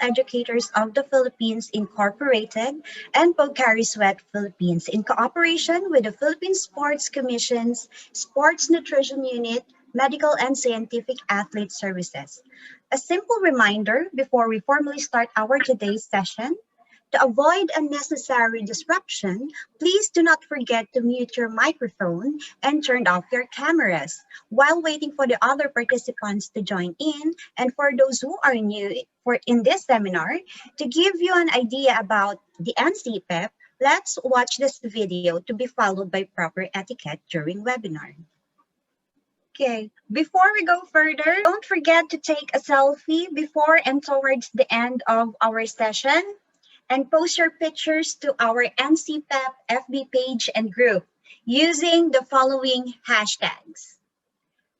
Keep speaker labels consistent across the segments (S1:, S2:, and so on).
S1: Educators of the Philippines Incorporated and Pocari Sweat Philippines in cooperation with the Philippine Sports Commission's Sports Nutrition Unit, Medical and Scientific Athlete Services. A simple reminder before we formally start our today's session. To avoid unnecessary disruption, please do not forget to mute your microphone and turn off your cameras while waiting for the other participants to join in. And for those who are new in this seminar, to give you an idea about the NCPEP, let's watch this video to be followed by proper etiquette during webinar. Okay, before we go further, don't forget to take a selfie before and towards the end of our session and post your pictures to our NCPEP FB page and group using the following hashtags.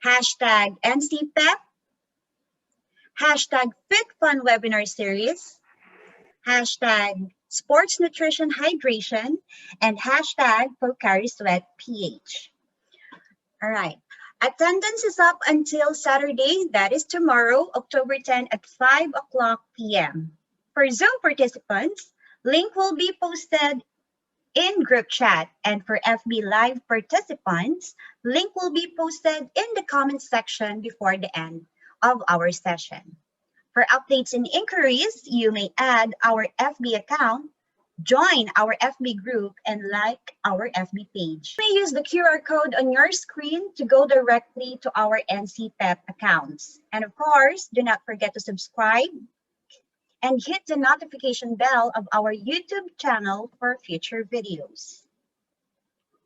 S1: Hashtag NCPEP, hashtag FitFun Webinar Series, hashtag Sports Nutrition Hydration, and hashtag Pocari Sweat PH. All right. Attendance is up until Saturday, that is tomorrow, October 10 at 5 o'clock p.m. For Zoom participants, link will be posted in group chat, and for FB Live participants, link will be posted in the comment section before the end of our session. For updates and inquiries, you may add our FB account, join our FB group, and like our FB page. You may use the QR code on your screen to go directly to our NCPEP accounts. And of course, do not forget to subscribe and hit the notification bell of our YouTube channel for future videos.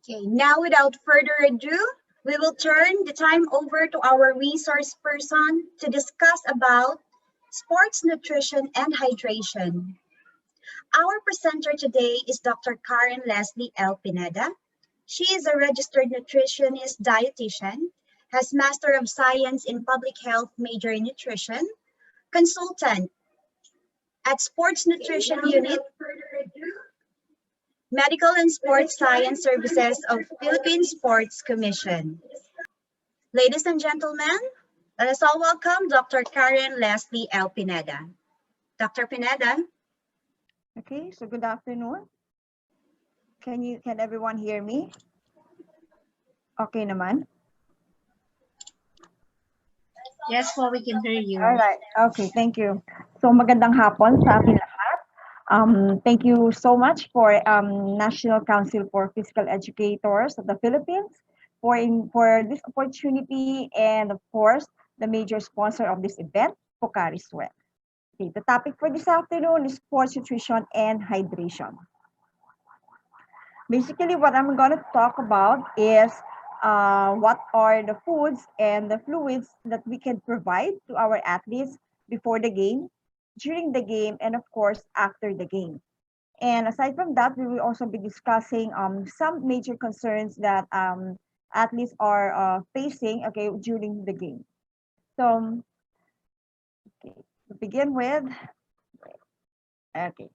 S1: Okay, now without further ado, we will turn the time over to our resource person to discuss about sports nutrition and hydration. Our presenter today is Dr. Karen Leslie L. Pineda. She is a registered nutritionist dietitian, has Master of Science in Public Health major in nutrition, consultant at Sports Nutrition Unit, Medical and Sports Science Services of Philippine Sports Commission. Ladies and gentlemen, let us all welcome Dr. Karen Leslie L. Pineda. Dr. Pineda.
S2: Okay, so good afternoon. Can everyone hear me? Okay naman?
S1: Yes, well, we can hear you.
S2: All right. Okay, thank you. So magandang hapon sa ating lahat. Thank you so much for National Council for Physical Educators of the Philippines for this opportunity, and of course, the major sponsor of this event, Pocari Sweat. Okay, the topic for this afternoon is sports nutrition and hydration. Basically, what I'm going to talk about is what are the foods and the fluids that we can provide to our athletes before the game, during the game, and of course, after the game. And aside from that, we will also be discussing some major concerns that athletes are facing, okay, during the game. So, okay, to begin with, okay.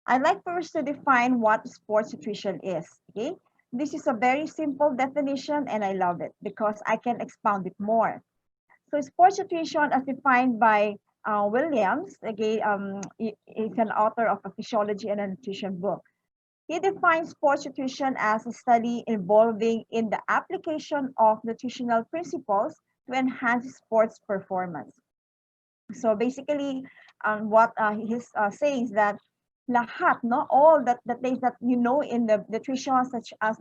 S2: I'd like first to define what sports nutrition is, okay? This is a very simple definition and I love it because I can expound it more. So sports nutrition as defined by Williams, okay, he's an author of a physiology and a nutrition book. He defines sports nutrition as a study involving in the application of nutritional principles to enhance sports performance. So basically, what he's saying is that lahat, no, all the things that you know in the nutrition, such as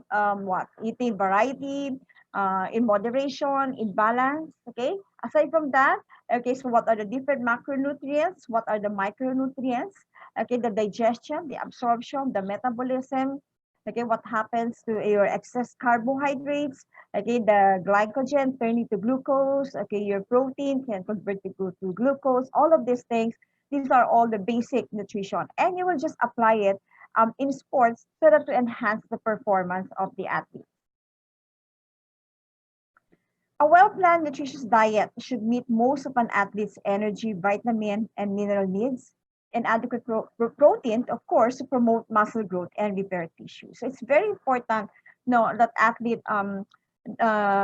S2: eating variety, in moderation, in balance. Okay. Aside from that, okay, so what are the different macronutrients? What are the micronutrients? Okay, the digestion, the absorption, the metabolism. Okay, what happens to your excess carbohydrates? Okay, the glycogen turning to glucose. Okay, your protein can convert to glucose. All of these things. These are all the basic nutrition, and you will just apply it in sports so that to enhance the performance of the athlete. A well-planned nutritious diet should meet most of an athlete's energy, vitamin, and mineral needs, and adequate protein, of course, to promote muscle growth and repair tissue. So it's very important, that athlete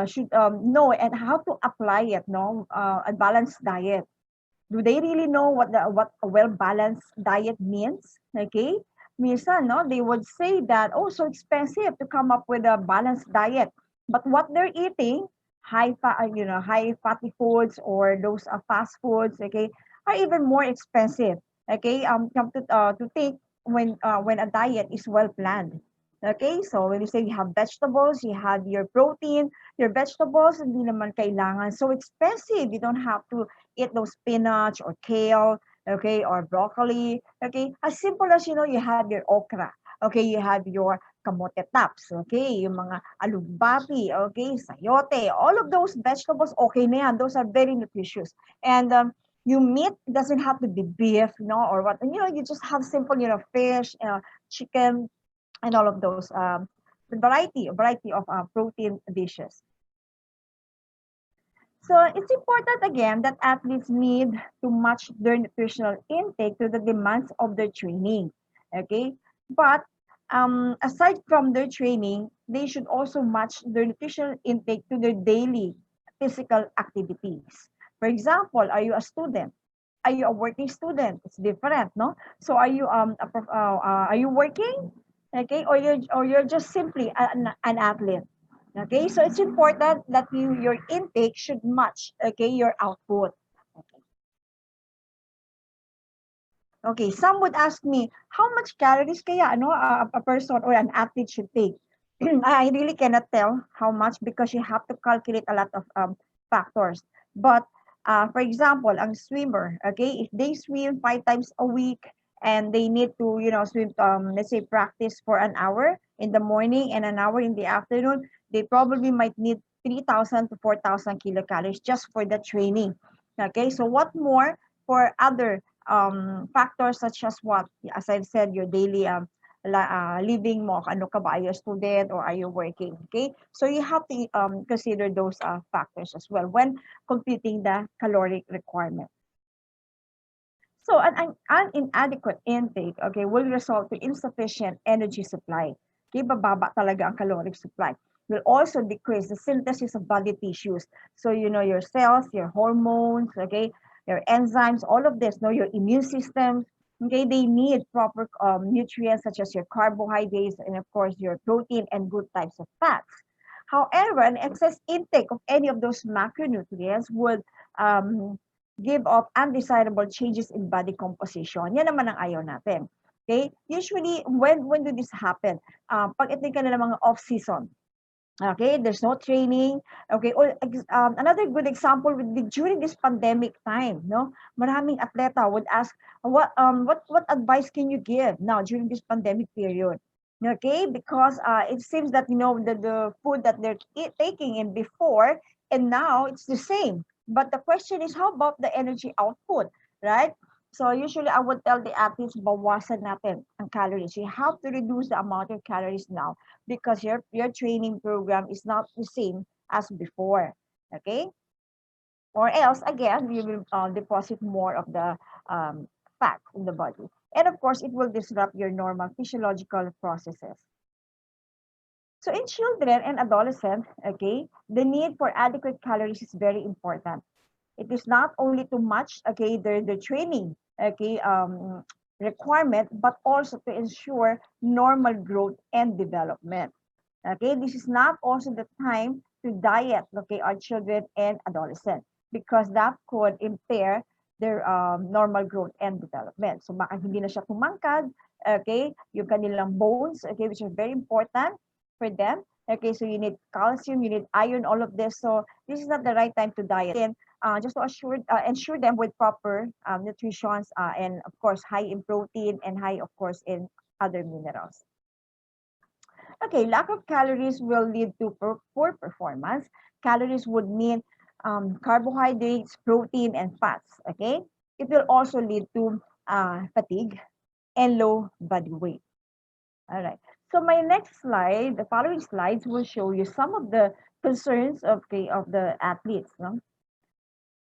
S2: should know and how to apply it, a balanced diet. Do they really know what a well-balanced diet means? Okay? Minsan, no, they would say that, oh, so expensive to come up with a balanced diet. But what they're eating, high fatty foods or those fast foods, okay, are even more expensive. Okay, come to think when a diet is well planned. Okay, so when you say you have vegetables, you have your protein, your vegetables, hindi naman kailangan so expensive. You don't have to eat those spinach or kale, okay, or broccoli, okay. As simple as, you have your okra, okay, you have your kamote tops, okay, yung mga alugbati, okay, sayote, all of those vegetables, okay na yan. Those are very nutritious. And your meat doesn't have to be beef, or what, you just have simple, fish, chicken, and all of those, the variety of protein dishes. So it's important again that athletes need to match their nutritional intake to the demands of their training. Okay, but aside from their training, they should also match their nutritional intake to their daily physical activities. For example, are you a student? Are you a working student? It's different, no? So are you working? Okay, or you're just simply an athlete. Okay, so it's important that your intake should match, okay, your output. Okay, some would ask me, how much calories kaya a person or an athlete should take? I really cannot tell how much because you have to calculate a lot of factors. But for example, ang swimmer, okay, if they swim 5 times a week and they need to, swim, let's say practice for an hour in the morning and an hour in the afternoon, they probably might need 3,000 to 4,000 kilocalories just for the training. Okay, so what more for other factors such as what, as I've said, your daily living mo, ano ka ba, are you a student or are you working? Okay, so you have to consider those factors as well when computing the caloric requirement. So an inadequate intake, okay, will result to insufficient energy supply. Okay, bababa talaga ang caloric supply. Will also decrease the synthesis of body tissues. So, your cells, your hormones, okay, your enzymes, all of this, your immune system, okay, they need proper nutrients such as your carbohydrates and, of course, your protein and good types of fats. However, an excess intake of any of those macronutrients would give off undesirable changes in body composition. Yan naman ang ayaw natin. Okay? Usually, when do this happen? Pag ito ka na ng mga off-season. Okay, there's no training. Okay, or another good example would be during this pandemic time, no? Maraming atleta would ask, what advice can you give now during this pandemic period? Okay, because it seems that the food that they're taking in before and now it's the same. But the question is, how about the energy output, right? So usually I would tell the athletes, bawasan natin ang calories. You have to reduce the amount of calories now because your training program is not the same as before. Okay? Or else, again, you will deposit more of the fat in the body. And of course, it will disrupt your normal physiological processes. So in children and adolescents, okay, the need for adequate calories is very important. It is not only to match, okay, the training, okay, requirement, but also to ensure normal growth and development. Okay, this is not also the time to diet, okay, our children and adolescents because that could impair their normal growth and development. So baka hindi na siya tumangkad, okay, yung kanilang bones, okay, which are very important for them. Okay, so you need calcium, you need iron, all of this. So this is not the right time to diet. And just to ensure them with proper nutrition and of course high in protein and high, of course, in other minerals. Okay, lack of calories will lead to poor performance. Calories would mean carbohydrates, protein, and fats. Okay, it will also lead to fatigue and low body weight. All right. So my next slide, the following slides will show you some of the concerns of the athletes. No?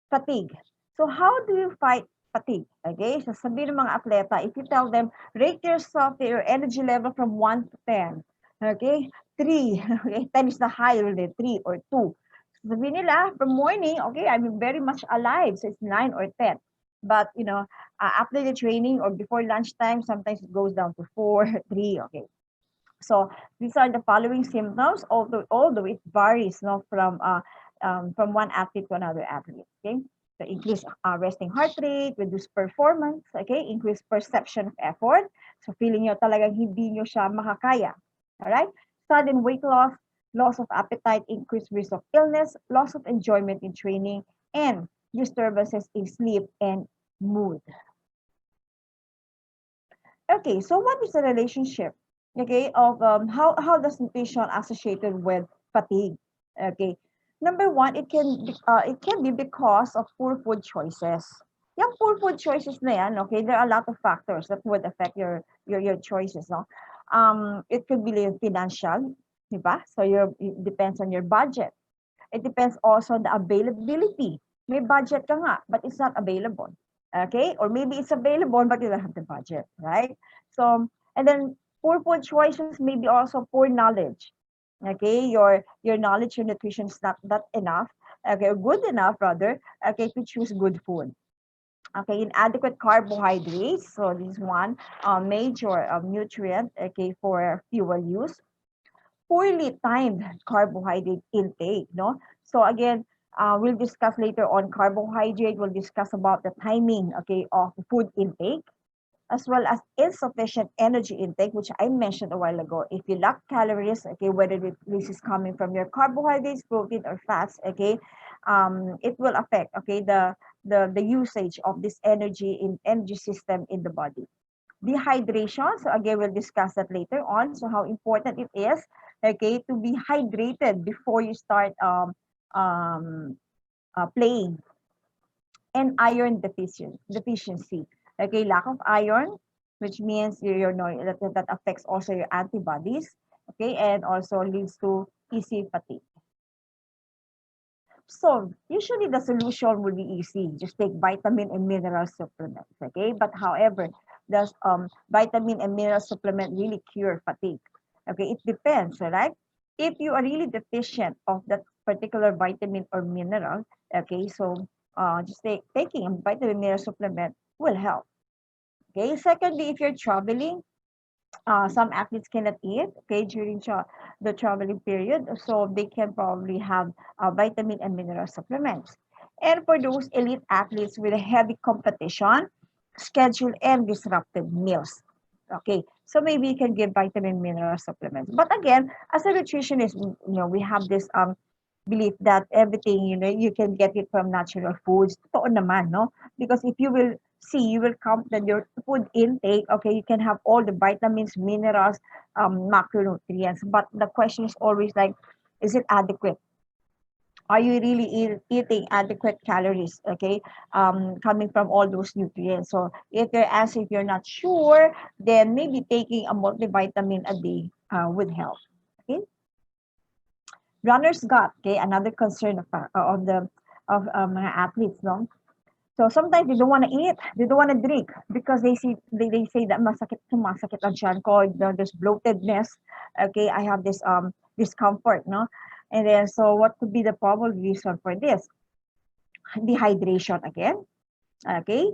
S2: Fatigue. So how do you fight fatigue? Okay, so sabihin ng mga atleta, if you tell them, rate yourself, your energy level from 1 to 10. Okay, 3. Okay, 10 is the high, really, 3 or 2. Sabihin nila, from morning, okay, I'm very much alive, so it's 9 or 10. But after the training or before lunchtime, sometimes it goes down to 4, 3. Okay, so these are the following symptoms, although it varies, no, from one athlete to another athlete. Okay, so increase resting heart rate, reduce performance, okay, increase perception of effort. So feeling nyo talagang hindi nyo siya makakaya. All right, sudden weight loss, loss of appetite, increased risk of illness, loss of enjoyment in training, and disturbances in sleep and mood. Okay, so what is the relationship, okay, of how does nutrition associated with fatigue? Okay, number one, it can be because of poor food choices. Yung poor food choices na yan, okay, there are a lot of factors that would affect your choices, no? It could be like financial, di ba? So it depends on your budget. It depends also on the availability. May budget ka nga, but it's not available. Okay? Or maybe it's available, but you don't have the budget, right? So, and then poor food choices may be also poor knowledge. Okay? Your knowledge, your nutrition is not that enough. Okay, or good enough rather, okay, to choose good food. Okay, inadequate carbohydrates. So this is one major nutrient, okay, for fuel use. Poorly timed carbohydrate intake, no? So again, we'll discuss later on carbohydrate. We'll discuss about the timing, okay, of food intake, as well as insufficient energy intake, which I mentioned a while ago. If you lack calories, okay, whether this is coming from your carbohydrates, protein, or fats, okay, it will affect, okay, the usage of this energy system in the body. Dehydration, so again, we'll discuss that later on. So how important it is, okay, to be hydrated before you start um, playing. And iron deficiency, okay, lack of iron, which means that affects also your antibodies, okay, and also leads to easy fatigue. So usually the solution will be easy. Just take vitamin and mineral supplements, okay? But however, does vitamin and mineral supplement really cure fatigue? Okay, it depends, right? If you are really deficient of that particular vitamin or mineral, okay, so just taking a vitamin mineral supplement will help. Okay, secondly, if you're traveling, some athletes cannot eat, okay, during the traveling period, so they can probably have vitamin and mineral supplements. And for those elite athletes with a heavy competition schedule and disrupted meals, okay, so maybe you can give vitamin mineral supplements. But again, as a nutritionist, we have this belief that everything, you can get it from natural foods. Totoo naman, no? Because if you will see, you will count that your food intake, okay, you can have all the vitamins, minerals, macronutrients. But the question is always like, is it adequate? Are you really eating adequate calories, okay, coming from all those nutrients? So if you're not sure, then maybe taking a multivitamin a day would help. Okay. Runner's gut, okay, another concern of the mga athletes, no? So sometimes they don't want to eat, they don't want to drink because they say that sumasakit ang tiyan ko, there's bloatedness, okay, I have this discomfort, no? And then so what could be the probable reason for this? Dehydration again, okay?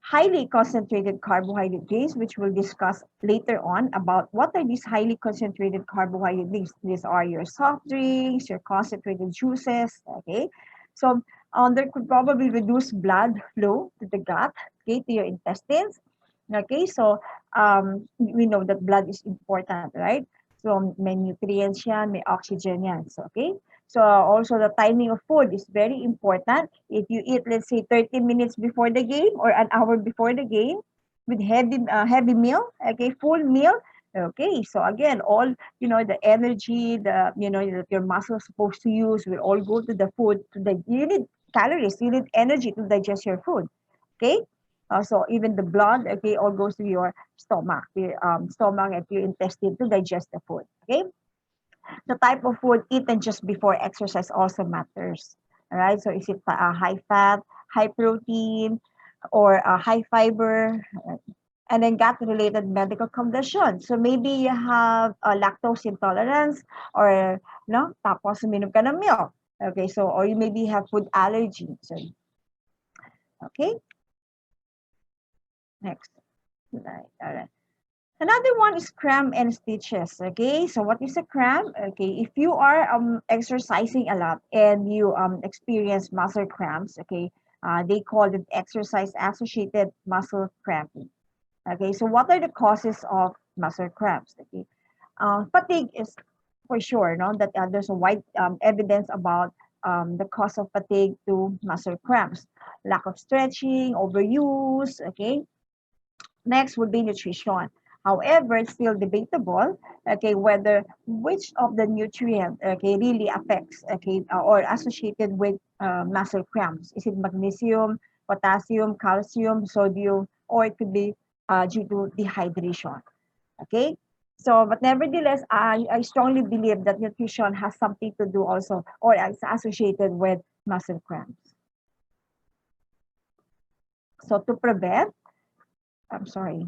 S2: Highly concentrated carbohydrates, which we'll discuss later on about what are these highly concentrated carbohydrates. These are your soft drinks, your concentrated juices, okay? So there could probably reduce blood flow to the gut, okay, to your intestines. Okay, so we know that blood is important, right? So may nutrients yan, may oxygen yan. So, okay, so also the timing of food is very important. If you eat, let's say, 30 minutes before the game or an hour before the game with heavy meal, okay, full meal, okay. So again, all the energy, that your muscles supposed to use will all go to the food. You need calories, you need energy to digest your food, okay. So even the blood, okay, all goes to your stomach and your intestine to digest the food, okay. The type of food eaten just before exercise also matters. All right. So is it high fat, high protein, or high fiber? And then gut-related medical conditions. So maybe you have lactose intolerance or no, tapos uminom ka ng milk. Okay, so or you maybe have food allergy. So, okay. Next slide. All right. Another one is cramp and stitches. Okay, so what is a cramp? Okay, if you are exercising a lot and you experience muscle cramps, okay, they call it exercise associated muscle cramping. Okay, so what are the causes of muscle cramps? Okay, fatigue is for sure, no, that there's a wide evidence about the cause of fatigue to muscle cramps, lack of stretching, overuse. Okay, next would be nutrition. However, it's still debatable, okay, whether which of the nutrient, okay, really affects, okay, or associated with muscle cramps. Is it magnesium, potassium, calcium, sodium, or it could be due to dehydration, okay? So, but nevertheless, I strongly believe that nutrition has something to do also, or is associated with muscle cramps. So to prevent, I'm sorry,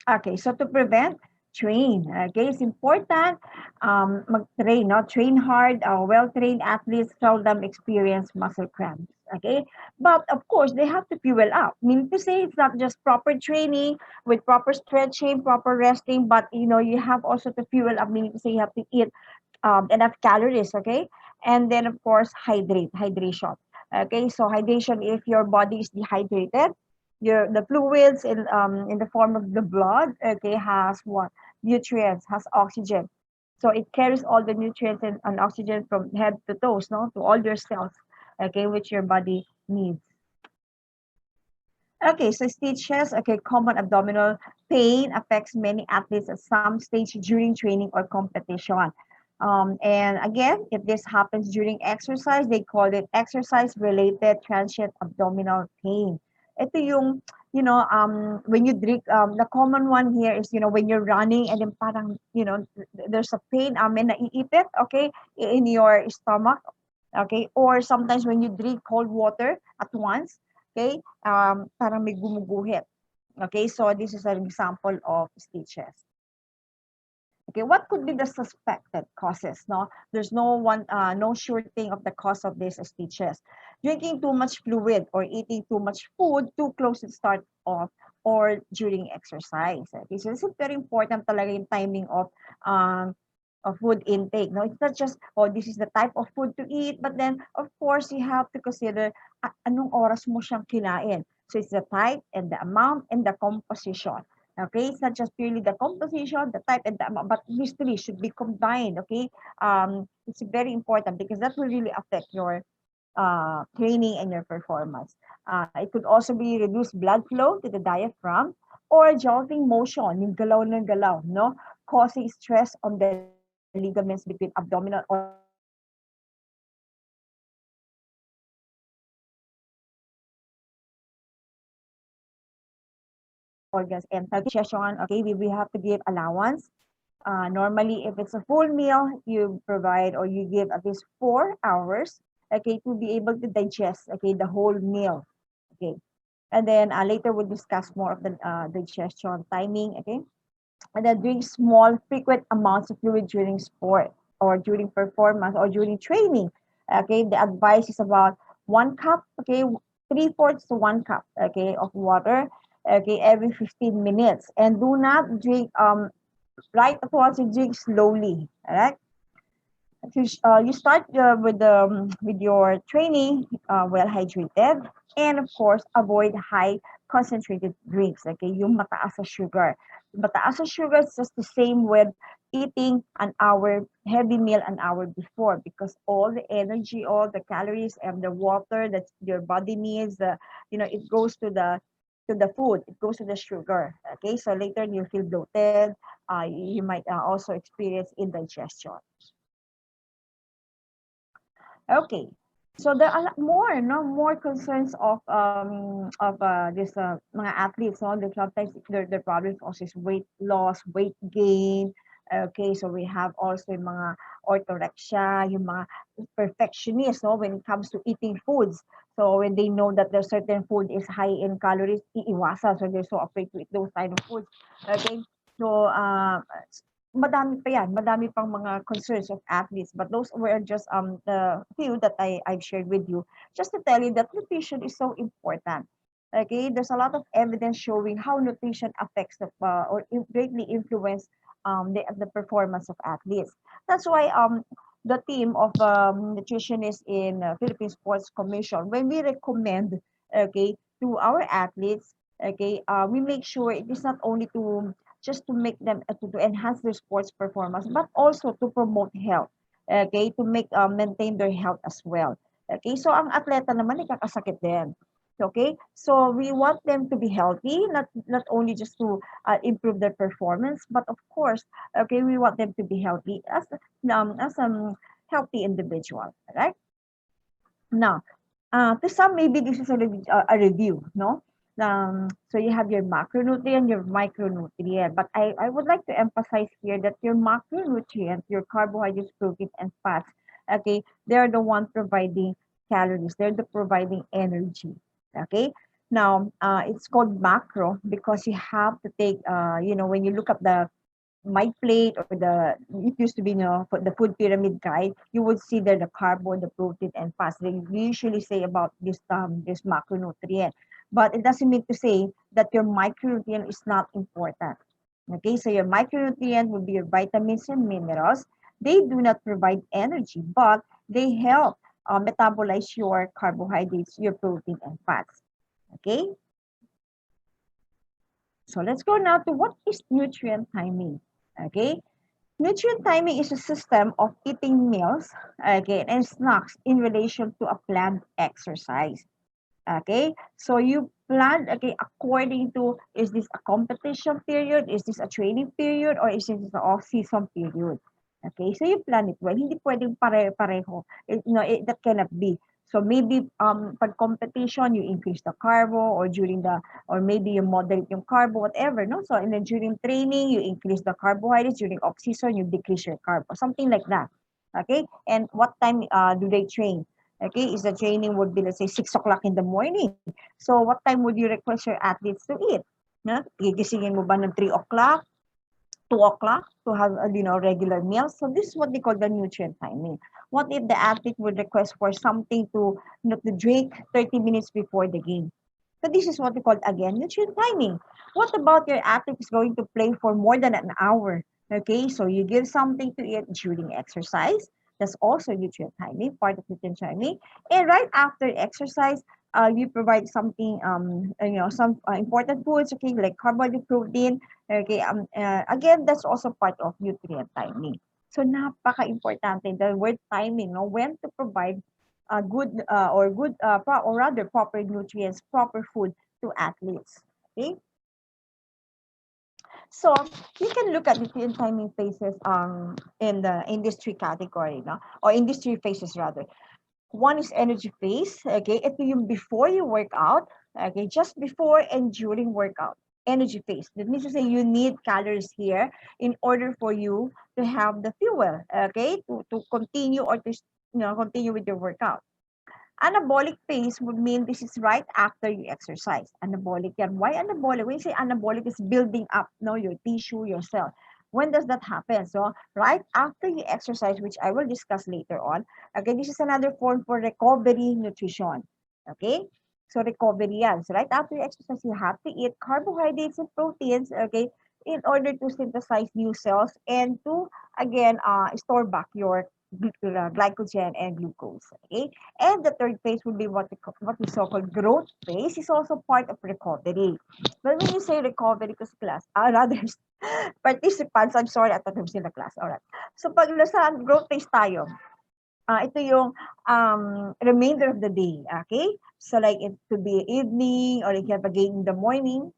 S2: okay, so to prevent, train. Okay, it's important mag-train, no? Train hard. Well-trained athletes seldom experience muscle cramps. Okay, but of course they have to fuel up. Meaning to say, it's not just proper training with proper stretching, proper resting, but you have also to fuel up. Meaning to say, you have to eat enough calories. Okay, and then of course hydration. Okay, so hydration, if your body is dehydrated, the fluids in the form of the blood, okay, has what nutrients, has oxygen, so it carries all the nutrients and oxygen from head to toes, no, to all your cells, okay, which your body needs. Okay, so stitches, okay, common abdominal pain affects many athletes at some stage during training or competition. And again, if this happens during exercise, they call it exercise-related transient abdominal pain. Ito yung, when you drink, the common one here is, when you're running and then parang, there's a pain, may naiipit, okay, in your stomach, okay, or sometimes when you drink cold water at once, okay, parang may gumuguhit. Okay, so this is an example of stitches. Okay, what could be the suspected causes? No, there's no sure thing of the cause of these stitches. Drinking too much fluid or eating too much food too close to the start of or during exercise. Okay, so this is very important talaga yung timing of food intake. No, it's not just, oh, this is the type of food to eat, but then of course you have to consider anong oras mo siyang kinain. So it's the type and the amount and the composition. Okay, it's not just purely the composition, the type, and the amount, but these three should be combined. Okay, it's very important because that will really affect your training and your performance. It could also be reduced blood flow to the diaphragm or jolting motion, yung galaw ng galaw, no, causing stress on the ligaments between abdominal organs and digestion. Okay, we have to give allowance. Normally, if it's a full meal, you provide or you give at least 4 hours, okay, to be able to digest, okay, the whole meal, okay. And then later we'll discuss more of the digestion timing, okay. And then drink small, frequent amounts of fluid during sport or during performance or during training. Okay, the advice is about 1 cup, okay, 3/4 to 1 cup, okay, of water, okay, every 15 minutes. And do not drink right at once. You drink slowly. All right. You start with your training well hydrated, and of course avoid high concentrated drinks. Okay, yung mataas sa sugar. Mataas sa sugar is just the same with eating an hour heavy meal an hour before, because all the energy, all the calories, and the water that your body needs, it goes to the food. It goes to the sugar. Okay, so later you feel bloated. You might also experience indigestion. Okay. So there are a lot more, no, more concerns of this mga athletes, no. They sometimes their problems also is weight loss, weight gain. Okay, so we have also yung mga orthorexia, yung mga perfectionists, no, when it comes to eating foods. So when they know that there's certain food is high in calories, iiwasan. So they're so afraid to eat those kind of foods. Okay, so madami pa yan, madami pang mga concerns of athletes, but those were just the few that I've shared with you, just to tell you that nutrition is so important. Okay, there's a lot of evidence showing how nutrition affects greatly influence the performance of athletes. That's why the team of nutritionists in Philippine Sports Commission, when we recommend, okay, to our athletes, okay, we make sure it is not only to just to make them to enhance their sports performance, but also to promote health. Okay, to make maintain their health as well. Okay, so ang atleta naman ikakasakit din. Okay, so we want them to be healthy, not only just to improve their performance, but of course, okay, we want them to be healthy as healthy individual, right? Now, to some, maybe this is a review, no? So you have your macronutrient, your micronutrient, but I would like to emphasize here that your macronutrient, your carbohydrates, protein, and fats, okay, they're the one providing calories. They're the providing energy. Okay. Now, it's called macro because you have to take, when you look up the my plate or it used to be for the food pyramid guide, you would see there the carbo, the protein, and fats. They usually say about this macronutrient, but it doesn't mean to say that your micronutrient is not important. Okay, so your micronutrient would be your vitamins and minerals. They do not provide energy, but they help metabolize your carbohydrates, your protein, and fats. Okay, so let's go now to what is nutrient timing. Okay, nutrient timing is a system of eating meals, okay, and snacks in relation to a planned exercise. Okay, so you plan, okay, according to, is this a competition period, is this a training period, or is this an off-season period? Okay, so you plan it well. Hindi pwedeng pare-pareho. That cannot be. So maybe pag competition, you increase the carbo, or maybe you moderate yung carbo, whatever, no? So and then during training, you increase the carbohydrates. During off-season, you decrease your carbo. Something like that. Okay, and what time do they train? Okay, is the training would be, let's say, 6 o'clock in the morning. So what time would you request your athletes to eat? Na? Gigisingin mo ba ng 3 o'clock, 2 o'clock to have regular meals? So this is what they call the nutrient timing. What if the athlete would request for something to drink 30 minutes before the game? So this is what we call, again, nutrient timing. What about your athlete is going to play for more than an hour? Okay, so you give something to eat during exercise. That's also nutrient timing, part of nutrient timing. And right after exercise, you provide something, some important foods, okay, like carbohydrate, protein. Okay, again, that's also part of nutrient timing. So napaka-importante the word timing, no, when to provide or rather proper nutrients, proper food to athletes. Okay, so you can look at the timing phases in the industry category, no, or industry phases rather. One is energy phase. Okay, ito yung before you work out. Okay, just before and during workout. Energy phase. That means to say you need calories here in order for you to have the fuel. Okay, to continue or to continue with your workout. Anabolic phase would mean this is right after you exercise. Anabolic yan. Why anabolic? When you say anabolic, is building up, no, your tissue, your cell. When does that happen? So right after you exercise, which I will discuss later on. Again, this is another form for recovery nutrition. Okay? So recovery yan. So right after you exercise, you have to eat carbohydrates and proteins, okay, in order to synthesize new cells and to, again, store back your glycogen and glucose. Okay? And the third phase would be what we so called growth phase is also part of recovery. But when you say recovery, because class, rather participants, I'm sorry, at the sila class. Alright. So pag nasa growth phase tayo, ito yung remainder of the day. Okay? So like it could be evening or you have a game in the morning.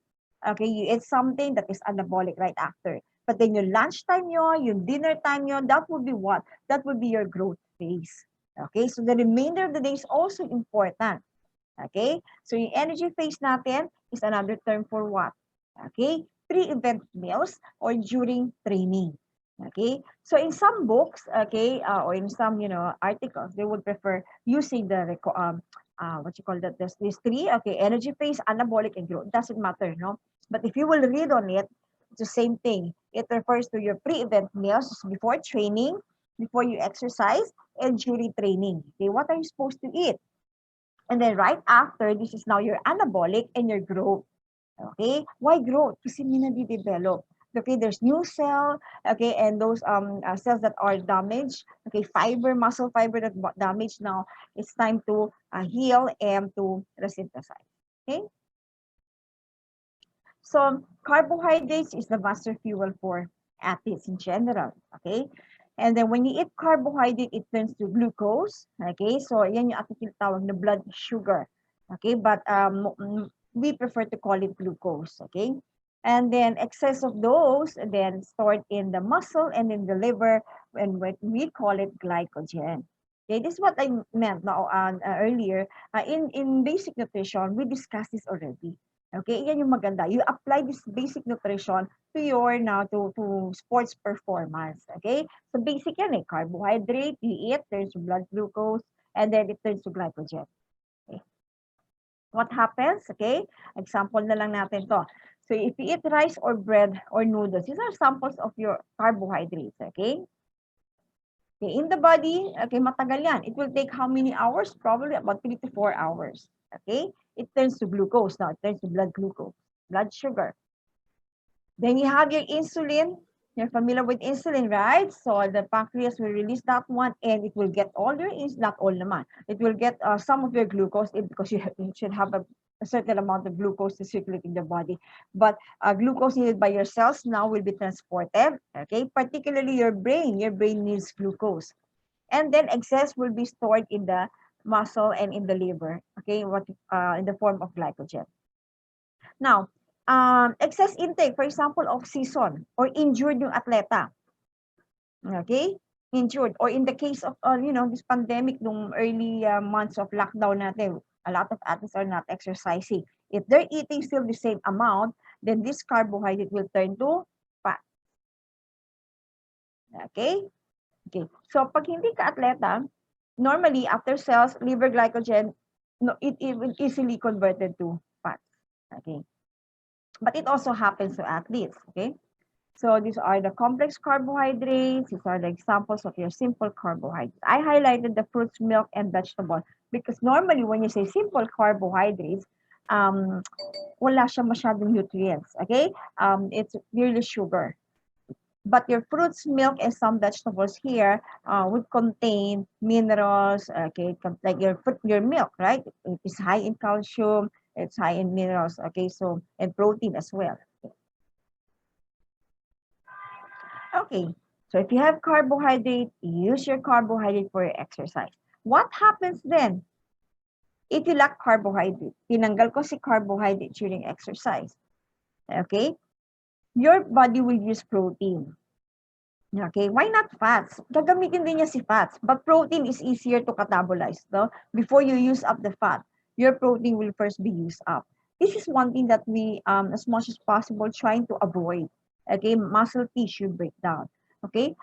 S2: Okay, you eat something that is anabolic right after. But then your lunchtime yun, your dinner time yun, that would be what? That would be your growth phase. Okay, so the remainder of the day is also important. Okay, so yung energy phase natin is another term for what? Okay, pre-event meals or during training. Okay, so in some books, okay, or in some articles, they would prefer using the what you call that, these three, okay, energy phase, anabolic, and growth. Doesn't matter, no. But if you will read on it, it's the same thing. It refers to your pre-event meals before training, before you exercise, and during training. Okay, what are you supposed to eat? And then right after, this is now your anabolic and your growth. Okay? Why growth? Kasi may nadidevelop. Okay, there's new cell, okay, and those cells that are damaged, okay, muscle fiber that damaged now, it's time to heal and to resynthesize. Okay? So carbohydrates is the master fuel for athletes in general. Okay? And then when you eat carbohydrate, it turns to glucose. Okay? So yan yung ating tinatawag na blood sugar. Okay? But we prefer to call it glucose. Okay? And then excess of those then stored in the muscle and in the liver, and we call it glycogen. Okay, this is what I meant now earlier. In basic nutrition, we discussed this already. Okay, yan yung maganda. You apply this basic nutrition to your now to sports performance. Okay, so basic yan eh. Carbohydrate, you eat, turns to blood glucose, and then it turns to glycogen. Okay. What happens? Okay, example na lang natin to. So if you eat rice or bread or noodles, these are samples of your carbohydrates. Okay. Okay, in the body, okay, matagal yan. It will take how many hours? Probably about 3 to 4 hours. Okay? It turns to glucose now. It turns to blood glucose, blood sugar. Then you have your insulin. You're familiar with insulin, right? So the pancreas will release that one and it will get all your insulin, not all naman. It will get some of your glucose because you should have a certain amount of glucose to circulate in the body. But glucose needed by your cells now will be transported, okay? Particularly your brain. Your brain needs glucose. And then excess will be stored in the muscle and in the liver, okay? In the form of glycogen. Now, excess intake, for example, off-season or injured yung atleta. Okay? Injured. Or in the case of, this pandemic, nung early months of lockdown natin, a lot of athletes are not exercising. If they're eating still the same amount, then this carbohydrate will turn to fat. Okay? Okay. So, pag hindi ka atleta, normally, after cells, liver glycogen, no, it will easily converted to fat. Okay? But it also happens to athletes, okay? So these are the complex carbohydrates. These are the examples of your simple carbohydrates. I highlighted the fruits, milk, and vegetable because normally when you say simple carbohydrates, wala siya masyadong nutrients, okay? It's merely sugar. But your fruits, milk, and some vegetables here would contain minerals, okay, like your milk, right? It is high in calcium, it's high in minerals, okay, so, and protein as well. Okay, so if you have carbohydrate, use your carbohydrate for your exercise. What happens then? If you lack carbohydrate, tinanggal ko si carbohydrate during exercise. Okay? Your body will use protein. Okay, why not fats? Gagamitin din niya si fats, but protein is easier to catabolize, no? Before you use up the fat, your protein will first be used up. This is one thing that we, as much as possible, trying to avoid. Okay, muscle tissue breakdown. Okay,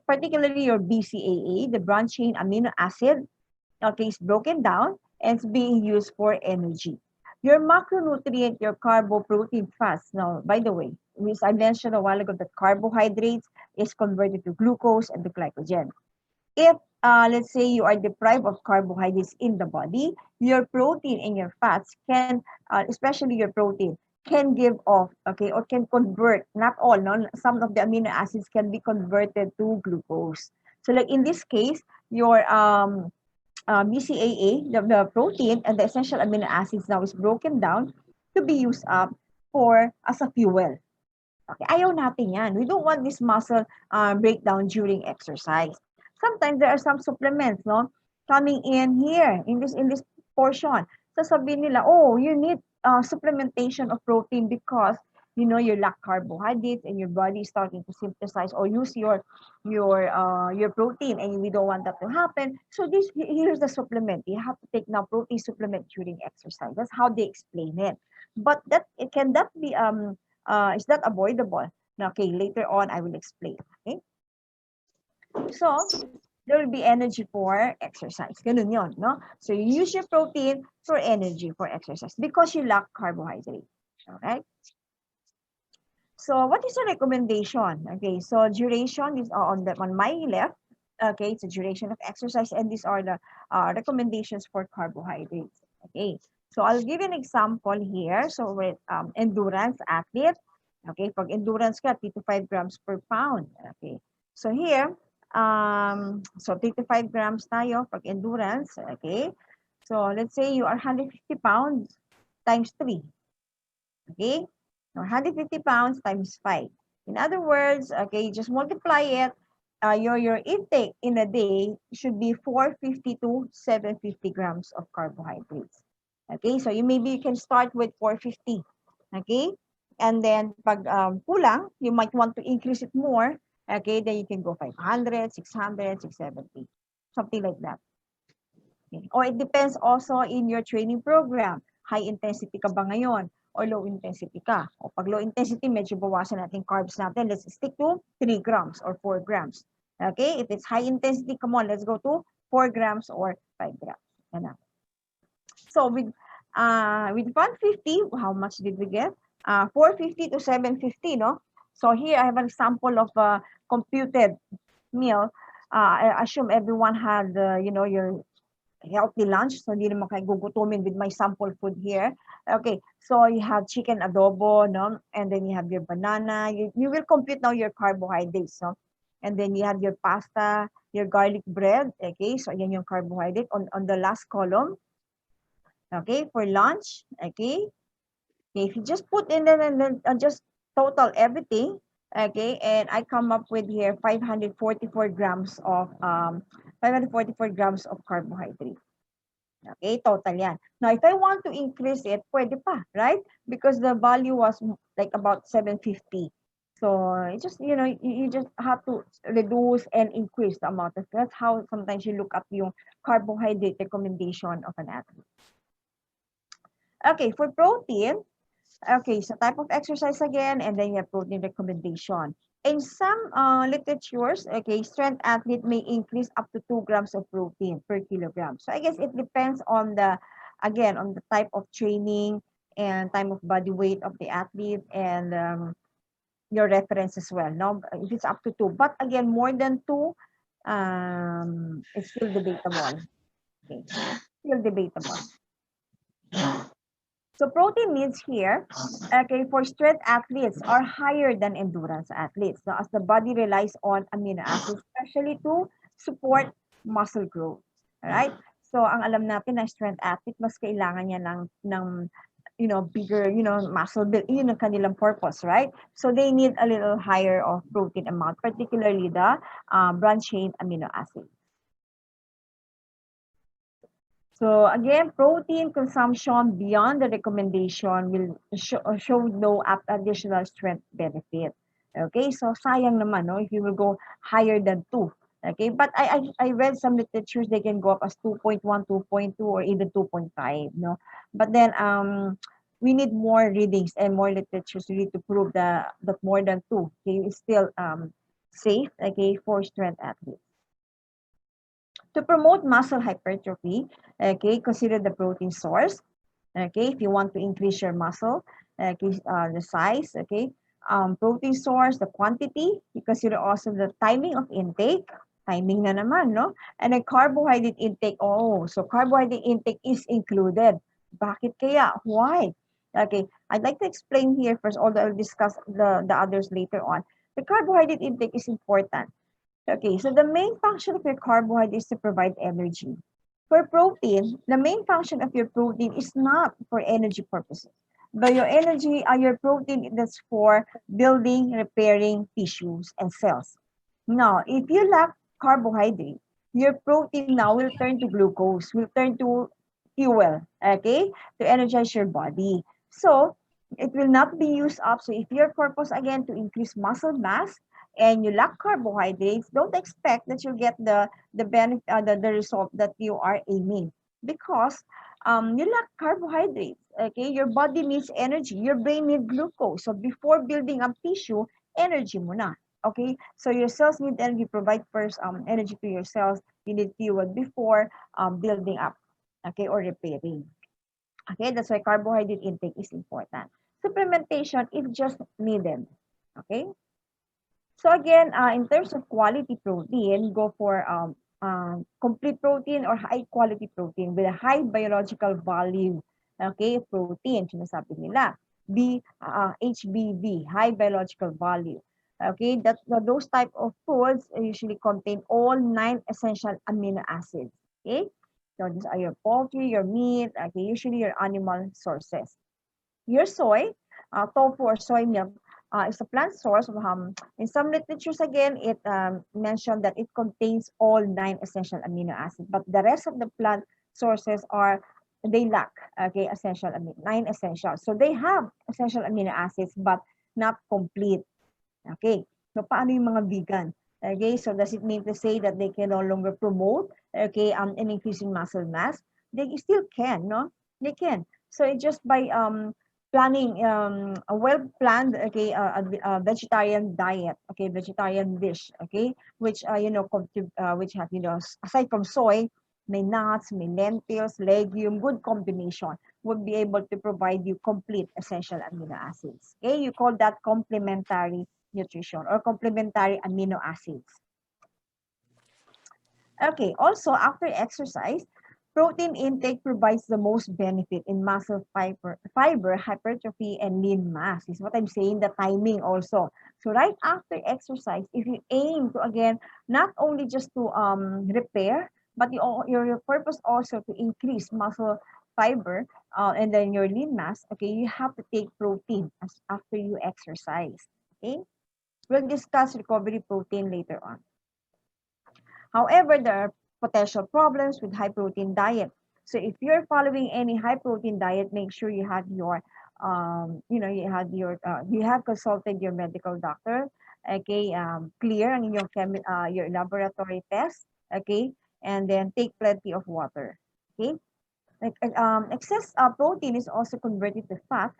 S2: particularly your BCAA, the branched chain amino acid, okay, is broken down and it's being used for energy. Your macronutrient, your carbo, protein, fats. Now, by the way, as I mentioned a while ago, that carbohydrates is converted to glucose and to glycogen. If, let's say, you are deprived of carbohydrates in the body, your protein and your fats can, especially your protein, can give off, okay, or can convert, not all, no, some of the amino acids can be converted to glucose. So like in this case, your BCAA, the protein and the essential amino acids now is broken down to be used up for as a fuel. Okay, ayaw natin yan. We don't want this muscle breakdown during exercise. Sometimes there are some supplements, no, coming in here in this portion. Sasabihin nila, oh, you need supplementation of protein because you lack carbohydrates and your body is starting to synthesize or use your protein, and we don't want that to happen. So here's the supplement. You have to take now protein supplement during exercise. That's how they explain it. But can that be is that avoidable? Okay, later on I will explain. Okay, so there will be energy for exercise. Ganun yun, no? So you use your protein for energy for exercise because you lack carbohydrate. Alright? So what is the recommendation? Okay, so duration is on my left. Okay, it's the duration of exercise, and these are the recommendations for carbohydrates. Okay, so I'll give you an example here. So with endurance athlete, okay, pag endurance ka, 3 to 5 grams per pound. Okay, so here, so 3 to 5 grams tayo pag endurance. Okay, so let's say you are 150 pounds times 3. Okay, or 150 pounds times 5. In other words, okay, just multiply it. Your intake in a day should be 450 to 750 grams of carbohydrates. Okay, so maybe you can start with 450. Okay, and then pag kulang, you might want to increase it more. Okay, then you can go 500, 600, 670, something like that. Okay. Or it depends also in your training program. High intensity ka ba ngayon or low intensity ka? O pag low intensity, medyo bawasan natin carbs natin. Let's stick to 3 grams or 4 grams. Okay? If it's high intensity, come on, let's go to 4 grams or 5 grams. Yan na. So with 150, how much did we get? 450 to 750, no? So here I have an example of a computed meal. I assume everyone had, your healthy lunch. So, hindi naman kayo gugutumin with my sample food here. Okay, so you have chicken adobo, no? And then you have your banana. You will compute now your carbohydrates, no? And then you have your pasta, your garlic bread. Okay, so yan yung carbohydrate on the last column. Okay, for lunch. Okay, if you just put in and then just total everything. Okay, and I come up with here 544 grams of 544 grams of carbohydrate. Okay, total yan. Now, if I want to increase it, pwede pa, right? Because the value was like about 750. So, it just, you just have to reduce and increase the amount of, that's how sometimes you look up yung carbohydrate recommendation of an athlete. Okay, for protein, okay, so type of exercise again, and then you have protein recommendation. In some literatures, okay, strength athlete may increase up to 2 grams of protein per kilogram. So I guess it depends on again, on the type of training and time of body weight of the athlete and your reference as well. No, if it's up to 2, but again, more than 2, it's still debatable. Okay, still debatable. So protein needs here, okay, for strength athletes are higher than endurance athletes. So as the body relies on amino acids, especially to support muscle growth. Alright? So ang alam natin na strength athlete, mas kailangan niya ng bigger, muscle build. Yun ang kanilang purpose, right? So they need a little higher of protein amount, particularly the branched-chain amino acids. So again, protein consumption beyond the recommendation will show no additional strength benefit. Okay, so sayang naman, no, if you will go higher than 2. Okay, but I read some literatures they can go up as 2.1, 2.2, or even 2.5, no. But then we need more readings and more literatures really to prove that more than 2, okay, is still safe, okay, for strength athletes. To promote muscle hypertrophy, okay, consider the protein source. Okay, if you want to increase your muscle, okay, the size, okay, protein source, the quantity, you consider also the timing of intake, timing na naman, no? And then carbohydrate intake, oh, so carbohydrate intake is included. Bakit kaya? Why? Okay, I'd like to explain here first, although I'll discuss the others later on. The carbohydrate intake is important. Okay, so the main function of your carbohydrate is to provide energy. For protein, the main function of your protein is not for energy purposes, but your protein that's for building, repairing tissues and cells. Now, if you lack carbohydrate, your protein now will turn to glucose, will turn to fuel, okay, to energize your body. So, it will not be used up. So, if your purpose again to increase muscle mass, and you lack carbohydrates, don't expect that you'll get the benefit, the result that you are aiming, because you lack carbohydrates. Okay, your body needs energy, your brain needs glucose. So before building up tissue, energy muna. Okay, so your cells need energy. Provide first energy to your cells. You need fuel before building up. Okay, or repairing. Okay, that's why carbohydrate intake is important. Supplementation if just needed. Okay. So again, in terms of quality protein, go for complete protein or high quality protein with a high biological value. Okay, protein, sinasabi nila. HBV, high biological value. Okay, those type of foods usually contain all 9 essential amino acids. Okay, so these are your poultry, your meat, okay, usually your animal sources. Your soy, tofu or soy milk, is a plant source. In some literatures, again, it mentioned that it contains all 9 essential amino acids, but the rest of the plant sources they lack, okay, 9 essential. So they have essential amino acids, but not complete. Okay, so paano yung mga vegan? Okay, so does it mean to say that they can no longer promote, okay, an increase in muscle mass? They still can, no? They can. So it just by planning a well-planned, okay, a vegetarian diet, okay, vegetarian dish, okay, which which have, aside from soy, may nuts, may lentils, legume, good combination would be able to provide you complete essential amino acids. Okay, you call that complementary nutrition or complementary amino acids. Okay, also after exercise, protein intake provides the most benefit in muscle fiber hypertrophy, and lean mass. Is what I'm saying, the timing also. So right after exercise, if you aim to, again, not only just to repair, but your purpose also to increase muscle fiber and then your lean mass, okay, you have to take protein after you exercise. Okay, we'll discuss recovery protein later on. However, there are potential problems with high protein diet. So if you're following any high protein diet, make sure you have you have consulted your medical doctor. Okay, clear ang your laboratory test. Okay, and then take plenty of water. Okay, excess protein is also converted to fat.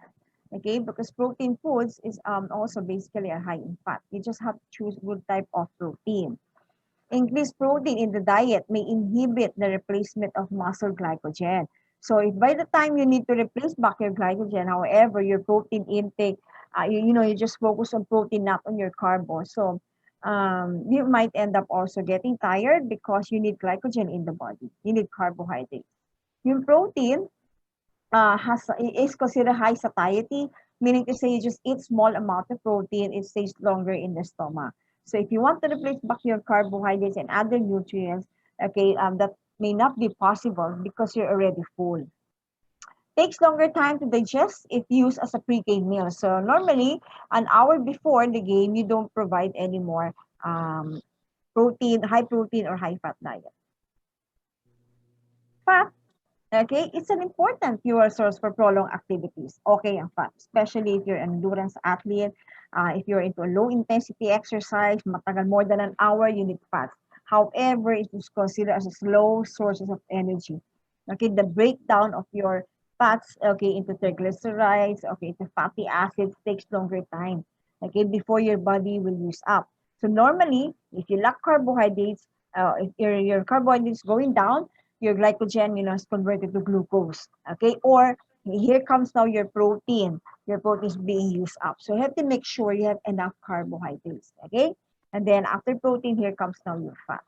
S2: Okay, because protein foods is also basically a high in fat. You just have to choose good type of protein. Increased protein in the diet may inhibit the replacement of muscle glycogen. So if by the time you need to replace back your glycogen, however, your protein intake, you just focus on protein, not on your carbo. So you might end up also getting tired because you need glycogen in the body. You need carbohydrates. Yung protein is considered high satiety, meaning to say you just eat small amount of protein, it stays longer in the stomach. So if you want to replace back your carbohydrates and other nutrients, okay, that may not be possible because you're already full. Takes longer time to digest if used as a pre-game meal. So normally, an hour before the game, you don't provide any more high protein or high fat diet. Fat, okay, it's an important fuel source for prolonged activities. Okay ang fat, especially if you're an endurance athlete, if you're into a low intensity exercise, matagal more than an hour, you need fats. However, it is considered as a slow sources of energy. Okay, the breakdown of your fats, okay, into triglycerides, okay, into fatty acids takes longer time. Okay, before your body will use up. So normally, if you lack carbohydrates, if your carbohydrates going down, your glycogen, is converted to glucose. Okay, or here comes now your protein. Your protein is being used up. So you have to make sure you have enough carbohydrates. Okay, and then after protein, here comes now your fat.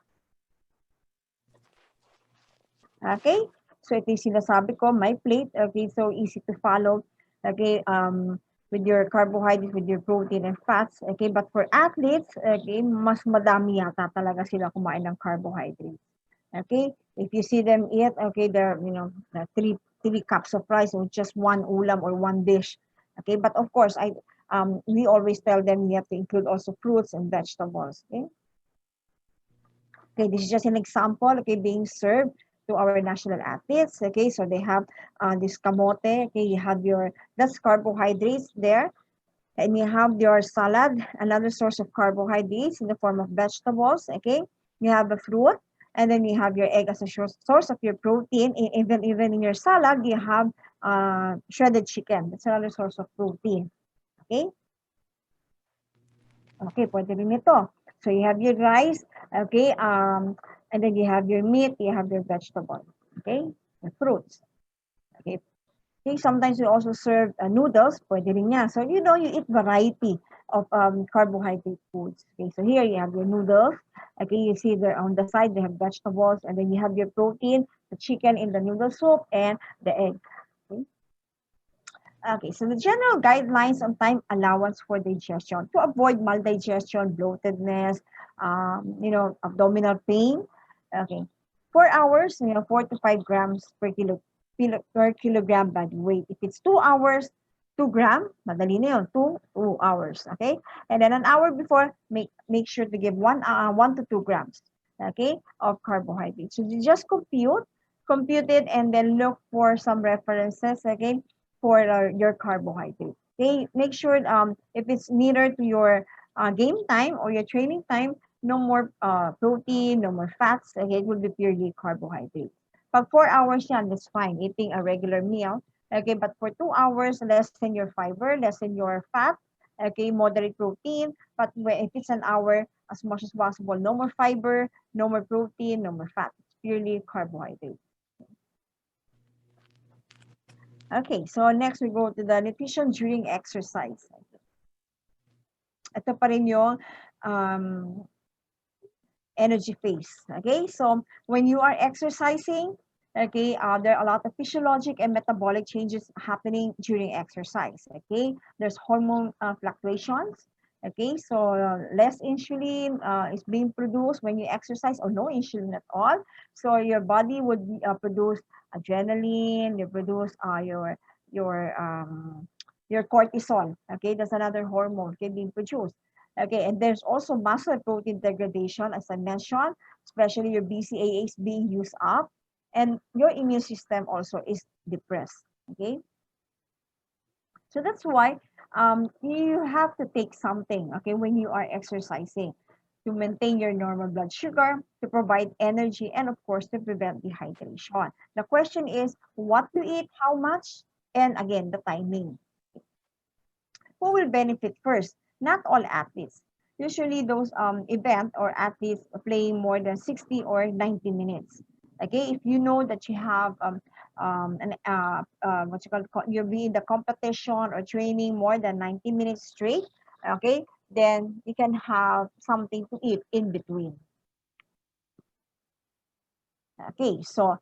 S2: Okay, so ito yung sinasabi ko, my plate. Okay, so easy to follow. Okay, with your carbohydrates, with your protein and fats. Okay, but for athletes, okay, mas madami yata talaga sila kumain ng carbohydrates. Okay, if you see them eat, okay, they're, three cups of rice or just one ulam or one dish. Okay, but of course, we always tell them you have to include also fruits and vegetables. Okay, okay, this is just an example. Okay, being served to our national athletes. Okay, so they have this kamote. Okay, you have that's carbohydrates there. And you have your salad, another source of carbohydrates in the form of vegetables. Okay, you have a fruit, and then you have your egg as a source of your protein. Even in your salad, you have shredded chicken. That's another source of protein. Okay. Okay, pwede rin ito. So you have your rice, okay, and then you have your meat, you have your vegetable, okay, the fruits. Okay. Okay, sometimes we also serve noodles, pwede rin yan. So you eat variety. of carbohydrate foods. Okay, so here you have your noodles. Okay, you see there on the side they have vegetables, and then you have your protein, the chicken in the noodle soup, and the egg. Okay. Okay, so the general guidelines on time allowance for digestion to avoid maldigestion, bloatedness, abdominal pain. Okay, 4 hours, 4 to 5 grams per kilogram body weight. If it's 2 hours, 2 gram, madali na yun, 2 hours. Okay, and then an hour before, make sure to give 1 to 2 grams. Okay, of carbohydrates. So you just compute it, and then look for some references. Okay, for your carbohydrate. Okay, make sure if it's nearer to your game time or your training time, no more protein, no more fats. Okay, it will be purely carbohydrate. Pag 4 hours yan, that's fine. Eating a regular meal. Okay, but for 2 hours, lessen your fiber, lessen your fat. Okay, moderate protein. But if it's an hour, as much as possible, no more fiber, no more protein, no more fat. It's purely carbohydrate. Okay, so next we go to the nutrition during exercise. Ito pa rin yung um, energy phase. Okay, so when you are exercising, okay, there are a lot of physiologic and metabolic changes happening during exercise. Okay, there's hormone fluctuations. Okay, so less insulin is being produced when you exercise, or no insulin at all. So your body would produce adrenaline, you produce your um, your cortisol. Okay, that's another hormone can be produced. Okay, and there's also muscle protein degradation, as I mentioned, especially your BCAA is being used up, and your immune system also is depressed. Okay, so that's why you have to take something, okay, when you are exercising to maintain your normal blood sugar, to provide energy, and of course, to prevent dehydration. The question is what to eat, how much, and again, the timing. Who will benefit first? Not all athletes. Usually those event or athletes playing more than 60 or 90 minutes. Okay, if you know that you have what you call, you'll be in the competition or training more than 90 minutes straight, okay, then you can have something to eat in between. Okay, so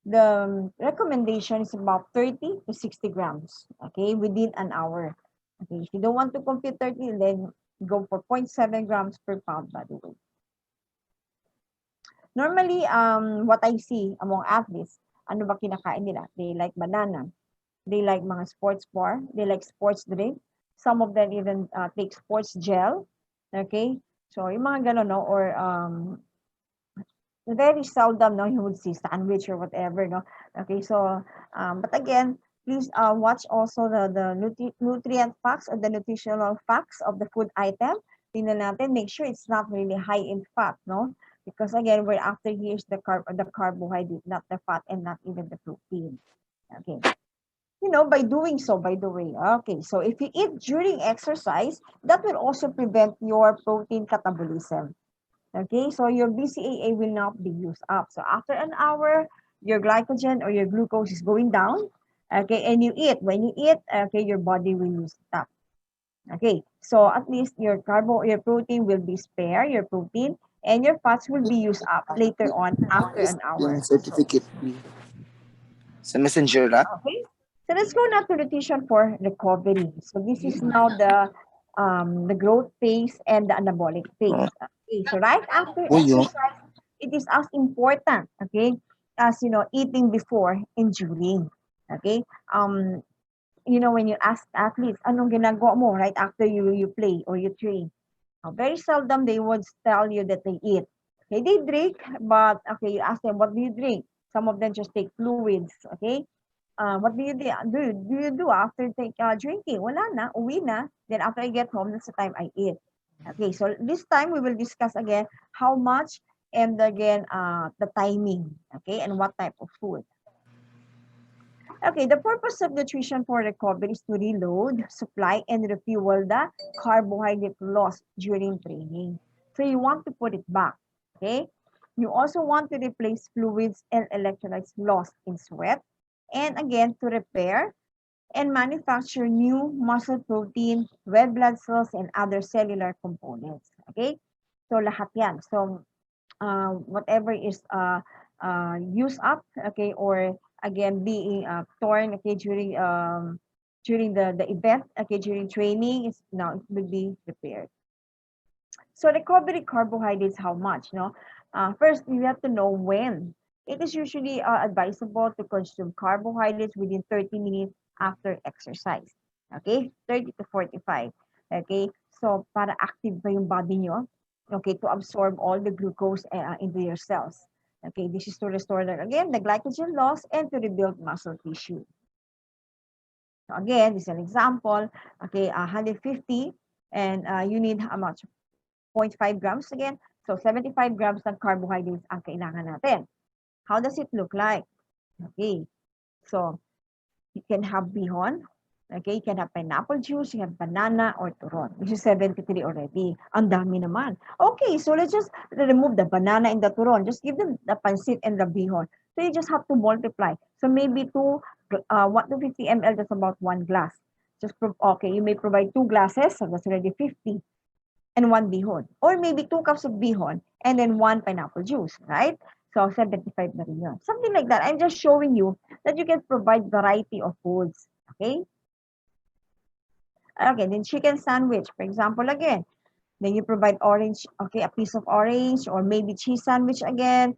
S2: the recommendation is about 30 to 60 grams, okay, within an hour. Okay, if you don't want to compute 30, then go for 0.7 grams per pound body weight. Normally, what I see among athletes, ano ba kinakain nila? They like banana. They like mga sports bar. They like sports drink. Some of them even take sports gel. Okay? So, yung mga gano'n, no? Or very seldom, no, you would see sandwich or whatever, no. Okay, so but again, please watch also the nutrient facts or the nutritional facts of the food item. Tingnan natin, make sure it's not really high in fat, no, because again, we're after here's the carbohydrate, not the fat, and not even the protein. Okay, by doing so, by the way, okay, so if you eat during exercise, that will also prevent your protein catabolism. Okay, so your BCAA will not be used up. So after an hour, your glycogen or your glucose is going down. Okay, and you eat. When you eat, okay, your body will use it up. Okay, so at least your protein will be spare, your protein, and your fats will be used up later on after an
S3: Yung
S2: hour.
S3: certificate ni sa messenger ra.
S2: Okay, so let's go now to nutrition for recovery. So this is now the growth phase and the anabolic phase. Okay, so right after
S3: Uyo.
S2: exercise, it is as important, okay, as eating before and during. Okay, when you ask athletes, anong ginagawa mo right after you play or you train? Very seldom they would tell you that they eat. Okay, they drink, but okay, you ask them, what do you drink? Some of them just take fluids. Okay, what do you do after drinking? Wala na, uwi na. Then after I get home, that's the time I eat. Okay, so this time we will discuss again how much and again the timing. Okay, and what type of food. Okay, the purpose of nutrition for recovery is to reload, supply, and refuel the carbohydrate lost during training. So you want to put it back. Okay, you also want to replace fluids and electrolytes lost in sweat, and again to repair and manufacture new muscle protein, red blood cells, and other cellular components. Okay? So lahat yan. So whatever is used up, okay, or again being torn, okay, during the event, okay, during training, is now it will be repaired. So recovery carbohydrates, how much? No, first you have to know when. It is usually advisable to consume carbohydrates within 30 minutes after exercise. Okay, 30 to 45. Okay, so para active pa yung body nyo, okay, to absorb all the glucose into your cells. Okay, this is to restore again the glycogen loss and to rebuild muscle tissue. So again, this is an example. Okay, 150, and you need how much? 0.5 grams again. So 75 grams ng carbohydrates ang kailangan natin. How does it look like? Okay, so you can have bihon. Okay, you can have pineapple juice, you have banana or turon. This is 73 already. Ang dami naman. Okay, so let's just remove the banana and the turon. Just give them the pansit and the bihon. So you just have to multiply. So maybe 1 to 50 ml, that's about 1 glass. Okay, you may provide 2 glasses, so that's already 50. And 1 bihon. Or maybe 2 cups of bihon and then 1 pineapple juice, right? So 75 na rin yun. Something like that. I'm just showing you that you can provide variety of foods. Okay? Okay, then chicken sandwich, for example, again. Then you provide orange, okay, a piece of orange or maybe cheese sandwich again,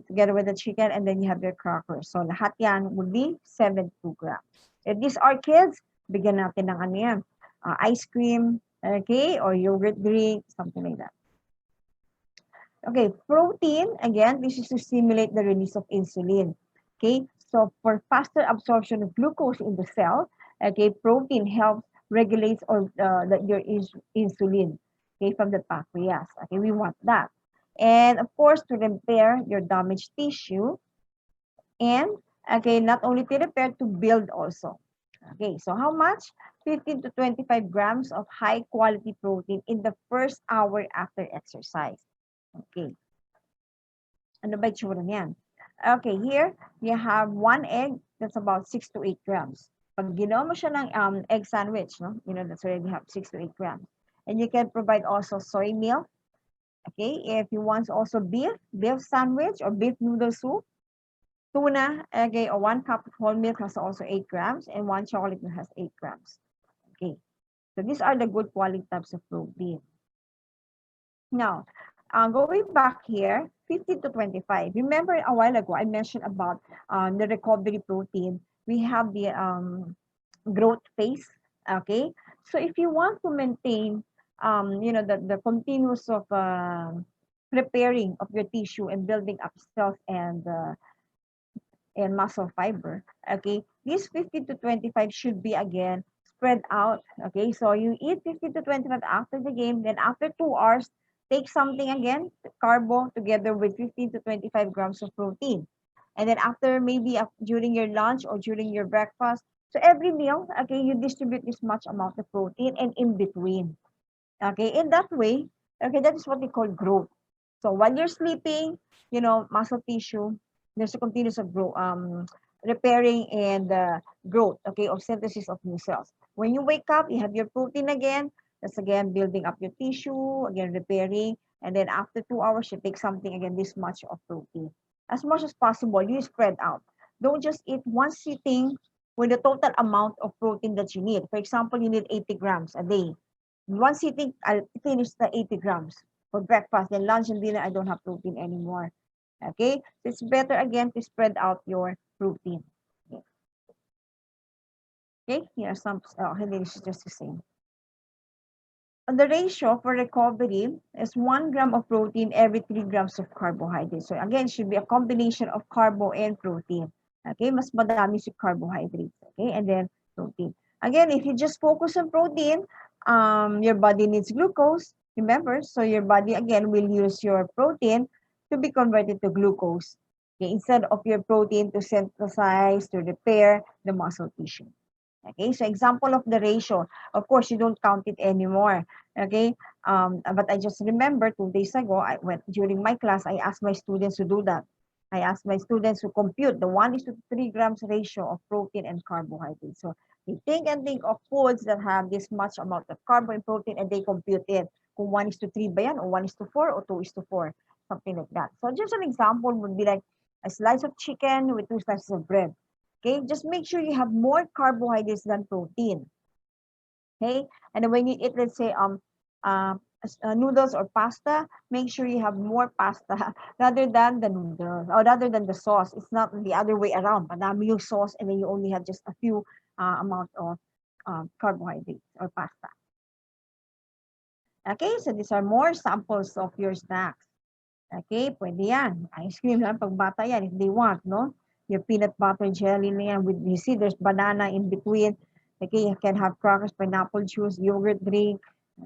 S2: together with the chicken, and then you have your crackers. So lahat yan would be 72 grams. If these are kids, bigyan natin ng ano yan, ice cream, okay, or yogurt drink, something like that. Okay, protein, again, this is to stimulate the release of insulin. Okay, so for faster absorption of glucose in the cell, okay, protein helps regulates your insulin, okay, from the pancreas. Okay, we want that. And of course, to repair your damaged tissue, and okay, not only to repair, to build also. Okay, so how much? 15 to 25 grams of high quality protein in the first hour after exercise. Okay. Ano ba itsura niyan? Okay, here you have 1 egg, that's about 6 to 8 grams. Pag ginawa mo siya ng egg sandwich, no? You know, that's already have 6 to 8 grams. And you can provide also soy milk. Okay, if you want also beef sandwich or beef noodle soup, tuna, okay, or 1 cup of whole milk has also 8 grams, and 1 chocolate milk has 8 grams. Okay, so these are the good quality types of protein. Now, going back here, 15 to 25. Remember a while ago, I mentioned about the recovery protein. We have the growth phase, okay? So if you want to maintain, you know, the continuous of preparing of your tissue and building up cells and muscle fiber, okay? This 15 to 25 should be, again, spread out, okay? So you eat 15 to 25 after the game, then after 2 hours, take something again, carbo, together with 15 to 25 grams of protein. And then after, maybe during your lunch or during your breakfast, so every meal, okay, you distribute this much amount of protein and in between. Okay, in that way, okay, that is what we call growth. So while you're sleeping, you know, muscle tissue, there's a continuous of growth, repairing and growth, okay, or synthesis of new cells. When you wake up, you have your protein again. That's again building up your tissue, again repairing, and then after 2 hours, you take something again, this much of protein. As much as possible, you spread out. Don't just eat one sitting with the total amount of protein that you need. For example, you need 80 grams a day. One sitting, I'll finish the 80 grams for breakfast. Then lunch and dinner, I don't have protein anymore. Okay, so it's better again to spread out your protein. Okay, here are some, this is just the same. The ratio for recovery is 1 gram of protein every 3 grams of carbohydrates. So again, it should be a combination of carbo and protein. Okay, mas madami si carbohydrates. Okay, and then protein. Again, if you just focus on protein, your body needs glucose. Remember, so your body again will use your protein to be converted to glucose. Okay, instead of your protein to synthesize, to repair the muscle tissue. Okay, so example of the ratio. Of course, you don't count it anymore. Okay, but I just remember 2 days ago, during my class, I asked my students to do that. I ask my students to compute the 1:3 grams ratio of protein and carbohydrates. So they think and think of foods that have this much amount of carbo and protein and they compute it. Kung 1:3 ba yan, or 1:4, or 2:4, something like that. So just an example would be like a slice of chicken with 2 slices of bread. Okay, just make sure you have more carbohydrates than protein. Okay, and then when you eat, let's say, noodles or pasta, make sure you have more pasta rather than the noodles or rather than the sauce. It's not the other way around. Madami yung sauce and then you only have just a few amount of carbohydrates or pasta. Okay, so these are more samples of your snacks. Okay, pwede yan. Ice cream lang pag bata yan if they want, no? Your peanut butter jelly na yan. With, you see, there's banana in between. Okay, you can have crackers, pineapple juice, yogurt drink.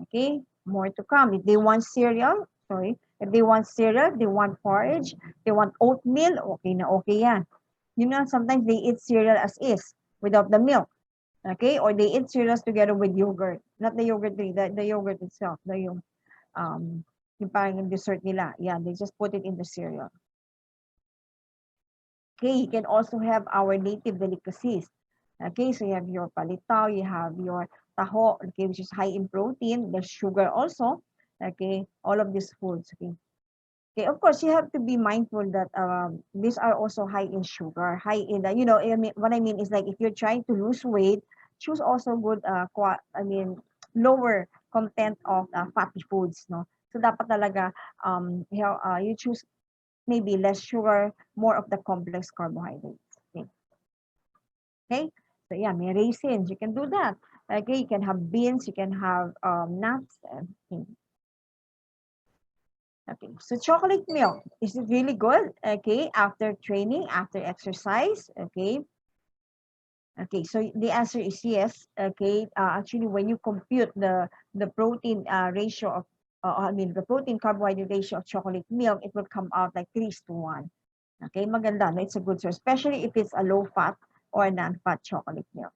S2: Okay, more to come. If they want cereal, if they want cereal, they want porridge, they want oatmeal, okay na okay yan. You know, sometimes they eat cereal as is, without the milk. Okay, or they eat cereals together with yogurt. Not the yogurt drink, the yogurt itself, yung parang yung dessert nila. Yeah, they just put it in the cereal. Okay, you can also have our native delicacies. Okay, so you have your palitaw, you have your taho, okay, which is high in protein. There's sugar also. Okay, all of these foods. Okay. Okay, of course, you have to be mindful that these are also high in sugar, high in, you know, I mean, what I mean is like if you're trying to lose weight, choose also good, lower content of fatty foods, no? So dapat talaga, you choose maybe less sugar, more of the complex carbohydrates. Okay. Okay. So yeah, may raisins, you can do that. Okay, you can have beans, you can have nuts. Okay, so chocolate milk, is it really good? Okay, after training, after exercise, okay. Okay, so the answer is yes. Okay, actually, when you compute the protein ratio of, the protein carbohydrate ratio of chocolate milk, it will come out like 3:1. Okay, maganda, no? It's a good source, especially if it's a low fat or non-fat chocolate milk.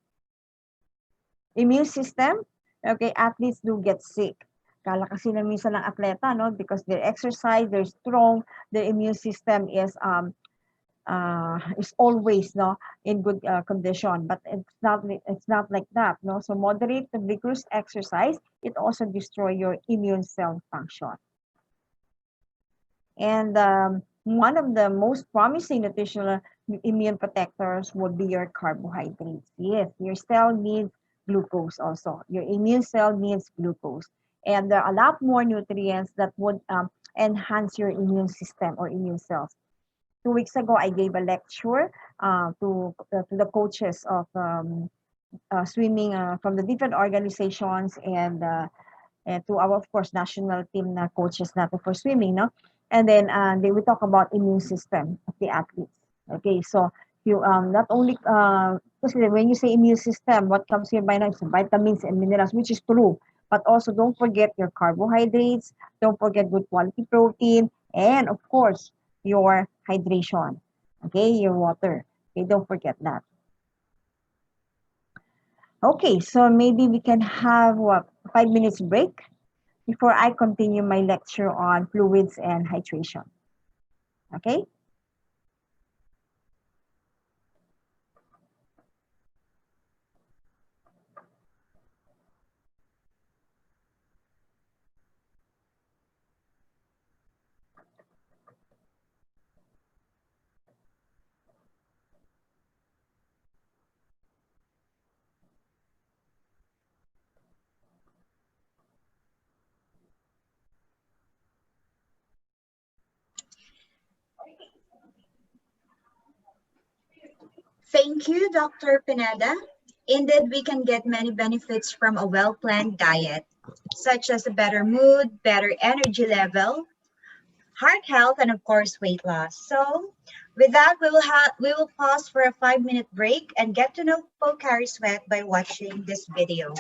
S2: Immune system, okay, athletes do get sick. Kala kasi na minsan ng atleta, no? Because they're exercise, they're strong, their immune system is always, no, in good condition, but it's not like that, no. So moderate to vigorous exercise, it also destroy your immune cell function. And one of the most promising nutritional immune protectors would be your carbohydrates. Yes, your cell needs glucose also. Your immune cell needs glucose. And there are a lot more nutrients that would enhance your immune system or immune cells. 2 weeks ago, I gave a lecture to the coaches of swimming from the different organizations and to our, of course, national team na coaches natin for swimming, no? And then they will talk about immune system of the athletes. Okay, so you not only when you say immune system, what comes here by now is vitamins and minerals, which is true. But also don't forget your carbohydrates, don't forget good quality protein, and of course, your hydration. Okay, your water. Okay, don't forget that. Okay, so maybe we can have 5 minutes break before I continue my lecture on fluids and hydration. Okay?
S1: Thank you, Dr. Pineda. Indeed, we can get many benefits from a well-planned diet, such as a better mood, better energy level, heart health, and of course, weight loss. So, with that, we will pause for a 5-minute break and get to know Pocari Sweat by watching this video.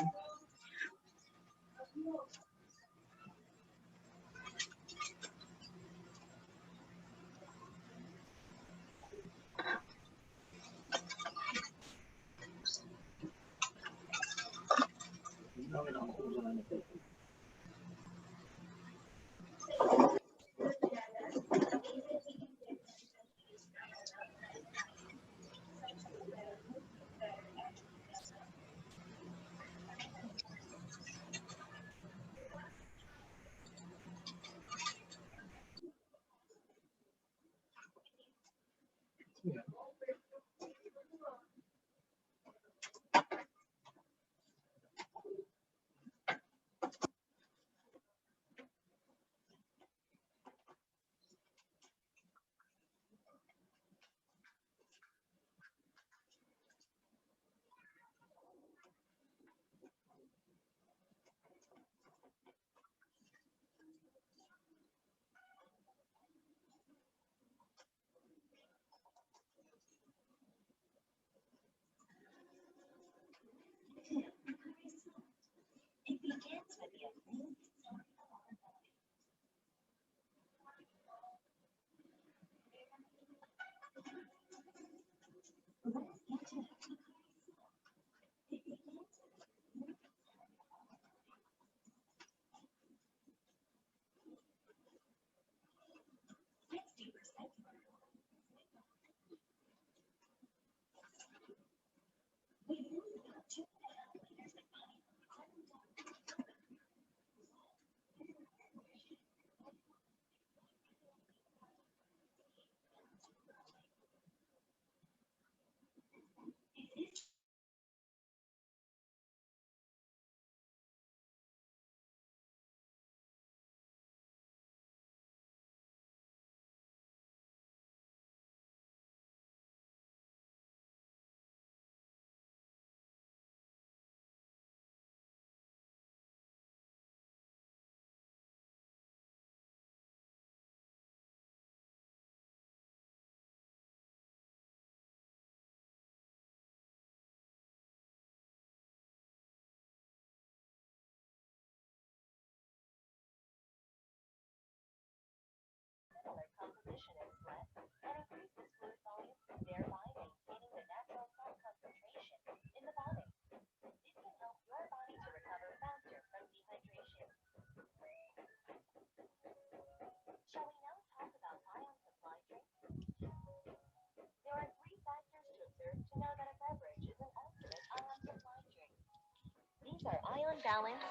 S4: These are ion balance,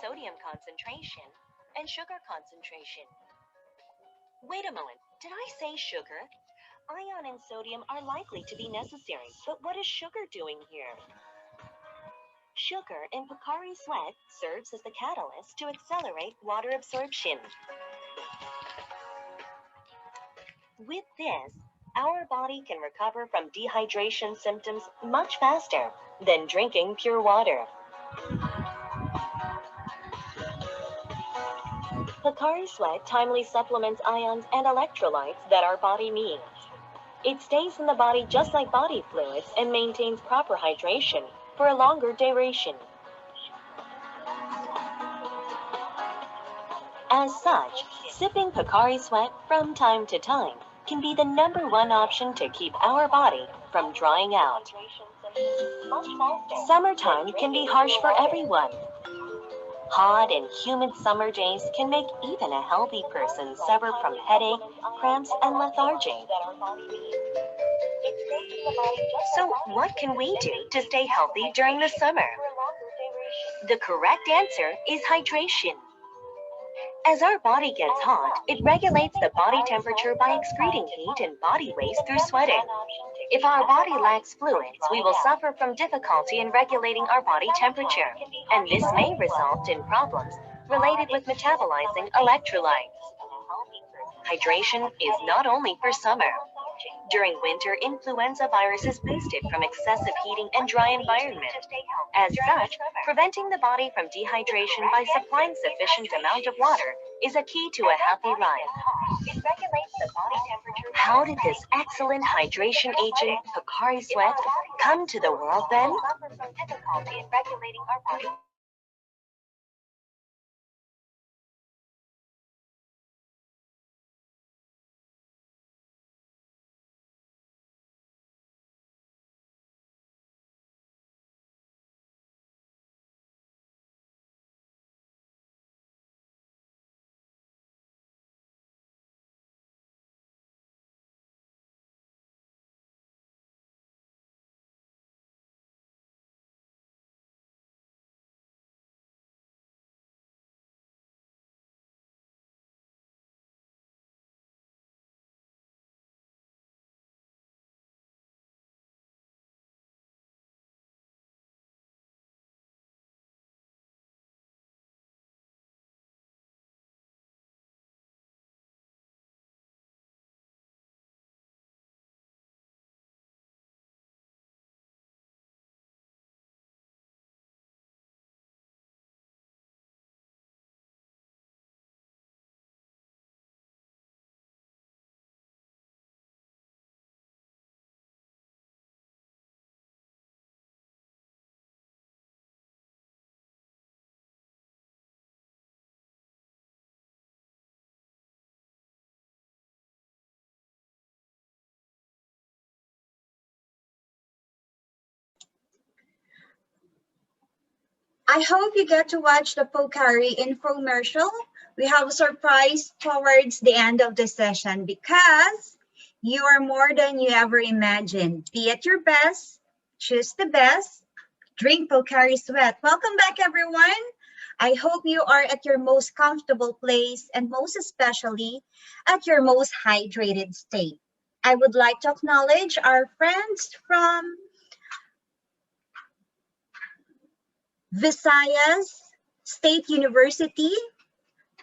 S4: sodium concentration, and sugar concentration. Wait a moment, did I say sugar? Ion and sodium are likely to be necessary, but what is sugar doing here? Sugar in Pocari Sweat serves as the catalyst to accelerate water absorption. With this, our body can recover from dehydration symptoms much faster than drinking pure water. Pocari Sweat timely supplements ions and electrolytes that our body needs. It stays in the body just like body fluids and maintains proper hydration for a longer duration. As such, sipping Pocari Sweat from time to time can be the #1 option to keep our body from drying out. Summertime can be harsh for everyone. Hot and humid summer days can make even a healthy person suffer from headache, cramps, and lethargy. So, what can we do to stay healthy during the summer? The correct answer is hydration. As our body gets hot, it regulates the body temperature by excreting heat and body waste through sweating. If our body lacks fluids, we will suffer from difficulty in regulating our body temperature, and this may result in problems related with metabolizing electrolytes. Hydration is not only for summer. During winter, influenza virus is boosted from excessive heating and dry environment. As such, preventing the body from dehydration by supplying sufficient amount of water is a key to a healthy life. How did this excellent hydration agent, Pocari Sweat, come to the world then?
S1: I hope you get to watch the Pocari infomercial. We have a surprise towards the end of the session because you are more than you ever imagined. Be at your best, choose the best, drink Pocari Sweat. Welcome back, everyone. I hope you are at your most comfortable place and most especially at your most hydrated state. I would like to acknowledge our friends from Visayas State University,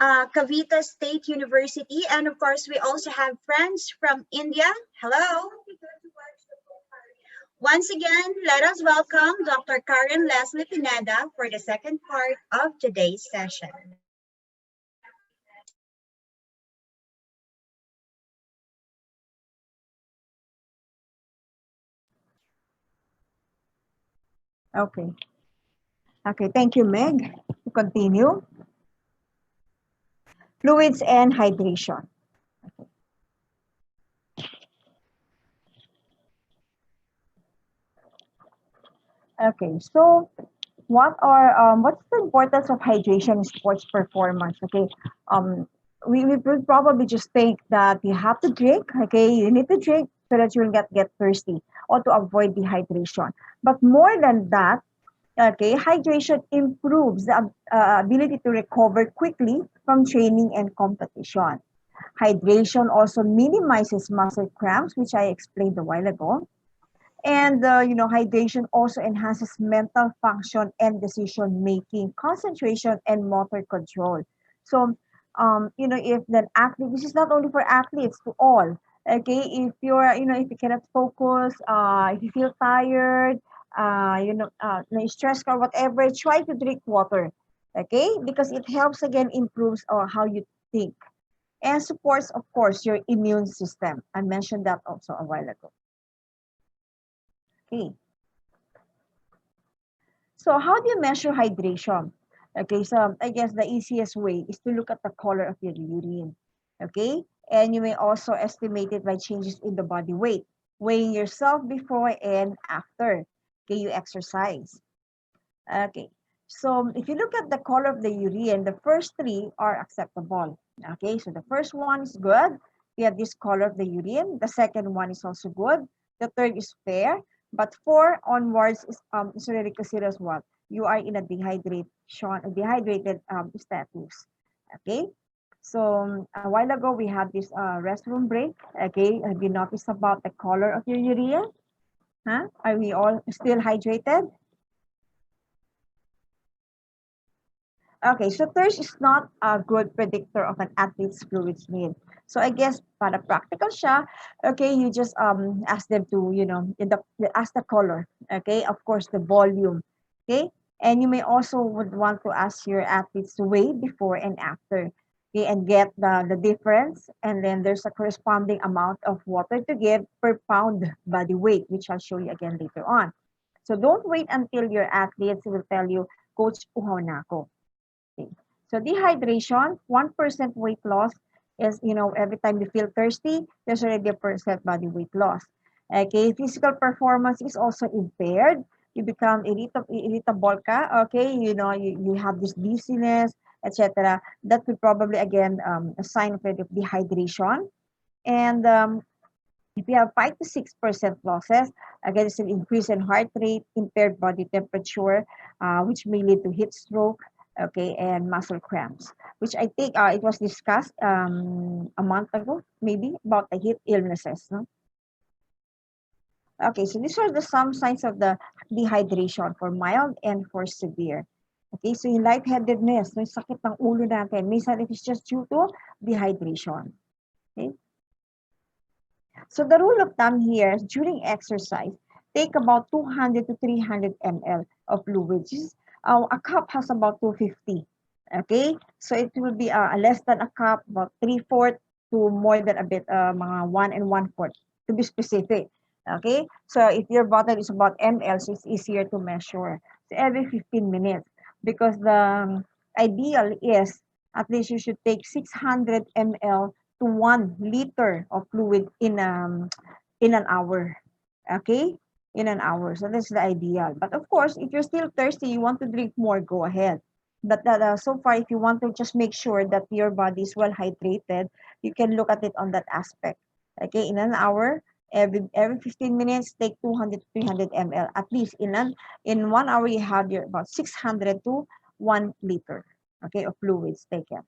S1: Cavite State University, and of course, we also have friends from India. Hello. Once again, let us welcome Dr. Karen Leslie Pineda for the second part of today's session.
S2: Okay. Okay, thank you, Meg. To continue, fluids and hydration. Okay, so what's the importance of hydration in sports performance? Okay, um, we would probably just think that you have to drink. Okay, you need to drink so that you'll get thirsty or to avoid dehydration. But more than that, okay, hydration improves the ability to recover quickly from training and competition. Hydration also minimizes muscle cramps, which I explained a while ago. And hydration also enhances mental function and decision making, concentration, and motor control. So, if the athlete, this is not only for athletes, to all. Okay, if you're, if you cannot focus, if you feel tired, stressed or whatever, try to drink water. Okay, because it helps again improves how you think and supports, of course, your immune system. I mentioned that also a while ago. Okay. So how do you measure hydration? Okay, so I guess the easiest way is to look at the color of your urine. Okay, and you may also estimate it by changes in the body weight, weighing yourself before and after. Okay, you exercise. Okay, so if you look at the color of the urine, the first three are acceptable. Okay, so the first one is good. We have this color of the urine. The second one is also good. The third is fair. But four onwards is already considered as what? You are in a dehydrated status. Okay, so a while ago we had this restroom break. Okay, have you noticed about the color of your urine? Huh? Are we all still hydrated? Okay, so thirst is not a good predictor of an athlete's fluids need. So I guess para practical siya, okay, you just ask them to, ask the color, okay, of course the volume, okay, and you may also would want to ask your athletes to weigh before and after, okay, and get the difference, and then there's a corresponding amount of water to give per pound body weight, which I'll show you again later on. So don't wait until your athletes will tell you, Coach, uhaw na ako. Okay. So dehydration, 1% weight loss is, every time you feel thirsty, there's already a percent body weight loss. Okay, physical performance is also impaired. You become irritable ka, okay, you have this dizziness, etc. That could probably, again, a sign of dehydration. And if you have 5 to 6% losses, again, it's an increase in heart rate, impaired body temperature, which may lead to heat stroke, okay, and muscle cramps, which I think it was discussed a month ago, maybe, about the heat illnesses. No? Okay, so these are the some signs of the dehydration for mild and for severe. Okay, so yung lightheadedness, yung sakit ng ulo natin, minsan it is just due to dehydration. Okay. So the rule of thumb here is during exercise, take about 200 to 300 ml of fluid. A cup has about 250. Okay, so it will be less than a cup, about 3/4 to more than a bit, mga 1 and 1/4 to be specific. Okay, so if your bottle is about ml, so it's easier to measure. So every 15 minutes, because the ideal is at least you should take 600 ml to 1 liter of fluid in an hour. Okay, in an hour. So that's the ideal. But of course, if you're still thirsty, you want to drink more, go ahead. But so far, if you want to just make sure that your body is well hydrated, you can look at it on that aspect. Okay, in an hour, every 15 minutes, take 200 to 300 ml. At least in 1 hour, you have your about 600 to 1 liter. Okay, of fluids taken.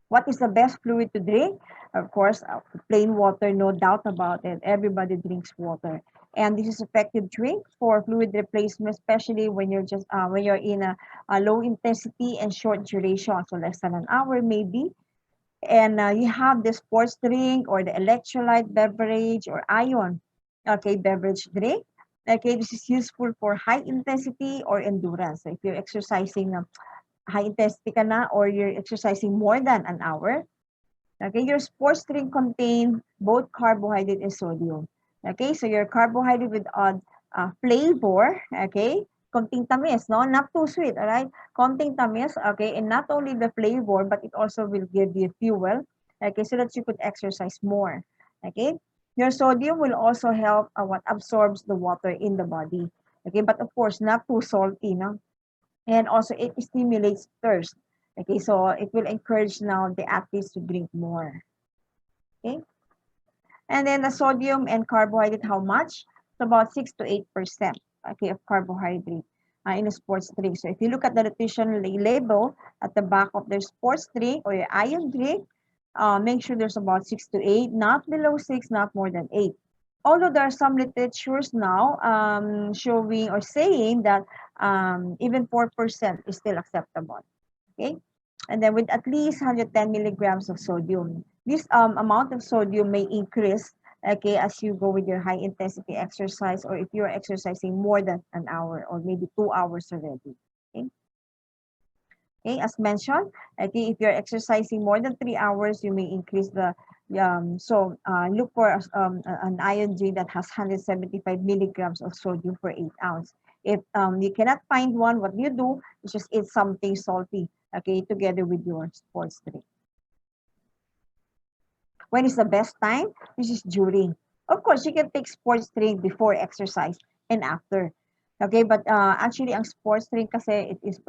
S2: What is the best fluid to drink? Of course, plain water, no doubt about it. Everybody drinks water. And this is effective drink for fluid replacement, especially when you're in a low intensity and short duration, so less than an hour maybe. And you have the sports drink or the electrolyte beverage or ion, okay, beverage drink. Okay, this is useful for high intensity or endurance. So if you're exercising high intensity ka na or you're exercising more than an hour, okay, your sports drink contain both carbohydrate and sodium. Okay, so your carbohydrate with odd flavor, okay, konting tamis, no? Not too sweet, all right? Konting tamis, okay, and not only the flavor, but it also will give you fuel, okay, so that you could exercise more, okay? Your sodium will also help what absorbs the water in the body. Okay, but of course, not too salty, no? And also it stimulates thirst. Okay, so it will encourage now the athletes to drink more. Okay, and then the sodium and carbohydrate, how much? It's about 6 to 8%. Okay, of carbohydrate in a sports drink. So if you look at the nutrition label at the back of their sports drink or your iron drink, make sure there's about 6 to 8, not below 6, not more than 8. Although there are some literatures now showing or saying that even 4% is still acceptable. Okay, and then with at least 110 milligrams of sodium. This amount of sodium may increase, okay, as you go with your high intensity exercise or if you're exercising more than an hour or maybe 2 hours already. Okay. Okay, as mentioned, okay, if you're exercising more than 3 hours, you may increase the look for an iron drink that has 175 milligrams of sodium per 8 ounce. If you cannot find one, what you do is just eat something salty, okay, together with your sports drink. When is the best time? This is during. Of course, you can take sports drink before exercise and after. Okay, but actually, ang sports drink kasi it is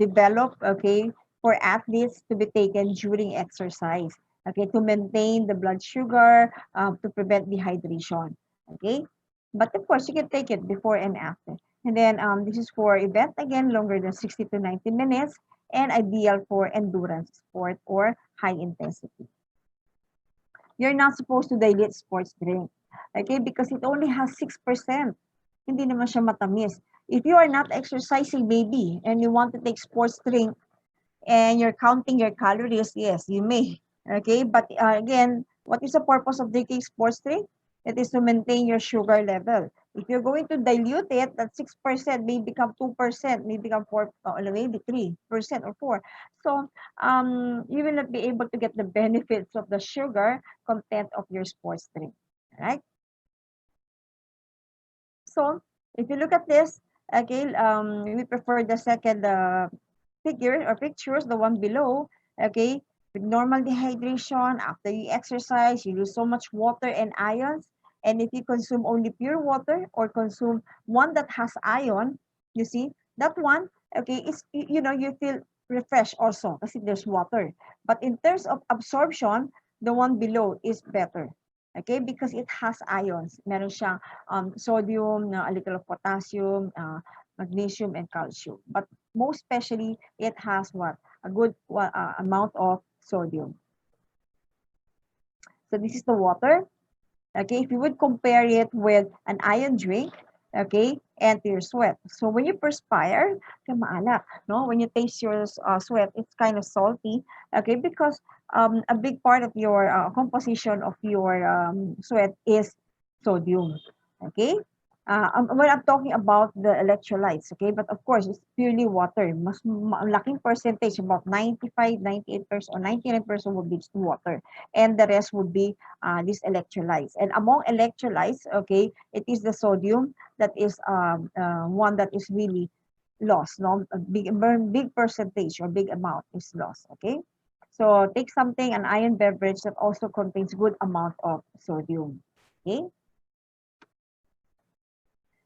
S2: developed, okay, for athletes to be taken during exercise. Okay, to maintain the blood sugar, to prevent dehydration. Okay, but of course, you can take it before and after. And then this is for event again, longer than 60 to 90 minutes and ideal for endurance sport or high intensity. You're not supposed to dilute sports drink. Okay? Because it only has 6%. Hindi naman siya matamis. If you are not exercising, maybe, and you want to take sports drink, and you're counting your calories, yes, you may. Okay? But again, what is the purpose of drinking sports drink? It is to maintain your sugar level. If you're going to dilute it, that 6% may become 2%, may become 4, maybe 3% or 4. So you will not be able to get the benefits of the sugar content of your sports drink. Right? So if you look at this, okay, we prefer the second figure or pictures, the one below, okay, with normal dehydration, after you exercise, you lose so much water and ions. And if you consume only pure water or consume one that has ion, you see, that one, okay, is, you feel refreshed also because there's water. But in terms of absorption, the one below is better. Okay, because it has ions. Meron siyang sodium, a little of potassium, magnesium, and calcium. But most especially, it has what? A good amount of sodium. So this is the water. Okay, if you would compare it with an iron drink, okay, and your sweat. So when you perspire, maalat, no? When you taste your sweat, it's kind of salty, okay, because a big part of your composition of your sweat is sodium, okay. When I'm talking about the electrolytes, okay, but of course, it's purely water. Laking percentage, about 95, 98% or 99% would be water. And the rest would be these electrolytes. And among electrolytes, okay, it is the sodium that is one that is really lost. No, a big percentage or big amount is lost. Okay, so take something, an iron beverage that also contains good amount of sodium. Okay.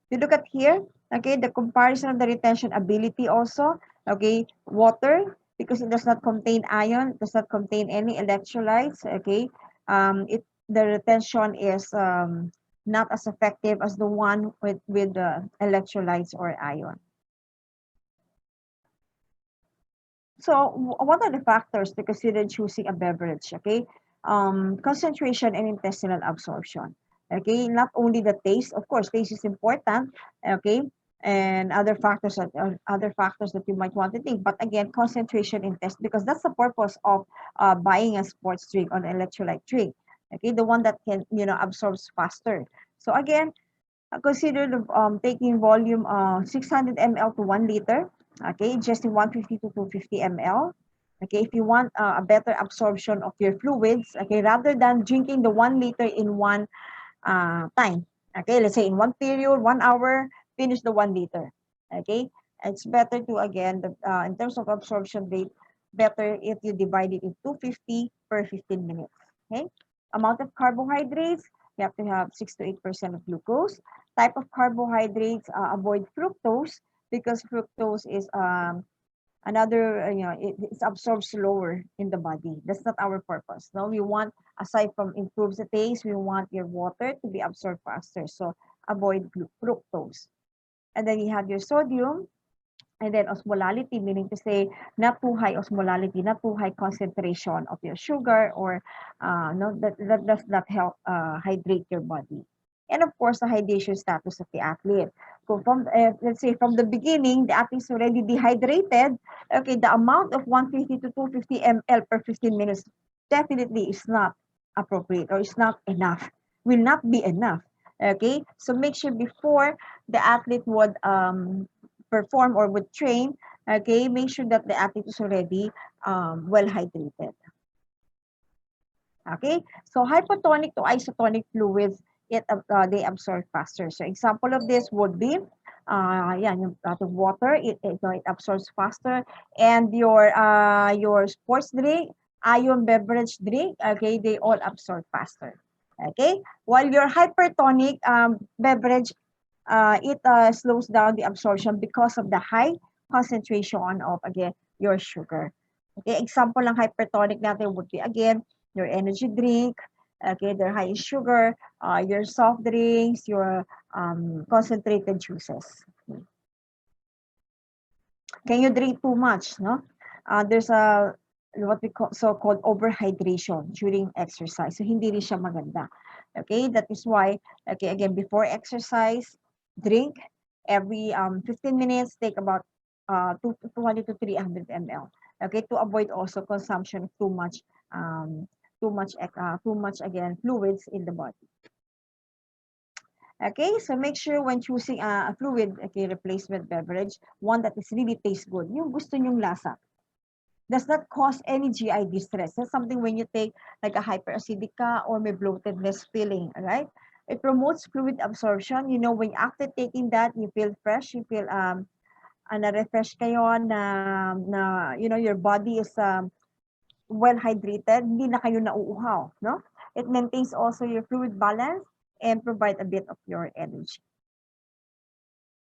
S2: You look at here, okay, the comparison of the retention ability also, okay, water, because it does not contain iron, it does not contain any electrolytes, okay, the retention is not as effective as the one with the electrolytes or iron. So what are the factors to consider choosing a beverage, okay? Concentration and intestinal absorption. Okay, not only the taste, of course, taste is important, okay, and other factors that you might want to think. But again, concentration in taste, because that's the purpose of buying a sports drink or an electrolyte drink. Okay, the one that can absorbs faster. So again, consider taking volume 600 ml to 1 liter. Okay, just in 150 to 250 ml. Okay, if you want a better absorption of your fluids, okay, rather than drinking the 1 liter in one time. Okay, let's say in one period, 1 hour, finish the 1 liter. Okay, it's better to again, in terms of absorption rate, better if you divide it in 250 per 15 minutes. Okay, Amount of carbohydrates, you have to have 6 to 8% of glucose. Type of carbohydrates, avoid fructose because fructose is another, it's absorbed slower in the body. That's not our purpose. No, we want, aside from improves the taste, we want your water to be absorbed faster. So avoid fructose. And then you have your sodium, and then osmolality, meaning to say not too high osmolality, not too high concentration of your sugar, or no, that does not help hydrate your body. And of course, the hydration status of the athlete. So from, let's say from the beginning, the athlete is already dehydrated. Okay, the amount of 150 to 250 ml per 15 minutes definitely is not appropriate, or is not enough, will not be enough. Okay, so make sure before the athlete would perform or would train, okay, make sure that the athlete is already well hydrated. Okay, so hypotonic to isotonic fluids, they absorb faster. So example of this would be, yung water, it absorbs faster, and your sports drink, ion beverage drink, okay, they all absorb faster. Okay, while your hypertonic beverage, it slows down the absorption because of the high concentration of, again, your sugar. Okay, example ng hypertonic natin would be, again, your energy drink, okay, they're high in sugar, your soft drinks, your concentrated juices. Can you drink too much, no? There's a what we call so-called overhydration during exercise. So hindi rin siya maganda. Okay, that is why, okay, again, before exercise, drink every 15 minutes, take about 200 to 300 ml. Okay, to avoid also consumption of too much again fluids in the body. Okay, so make sure when choosing a fluid, okay, replacement beverage, one that is really tastes good. Yung gusto nyong lasa. Does not cause any GI distress. That's something when you take like a hyperacidic ka or may bloatedness feeling, right? It promotes fluid absorption. You know, when after taking that, you feel fresh, you feel na-refresh kayo, your body is well hydrated, hindi na kayo nauuhaw, no? It maintains also your fluid balance and provide a bit of your energy.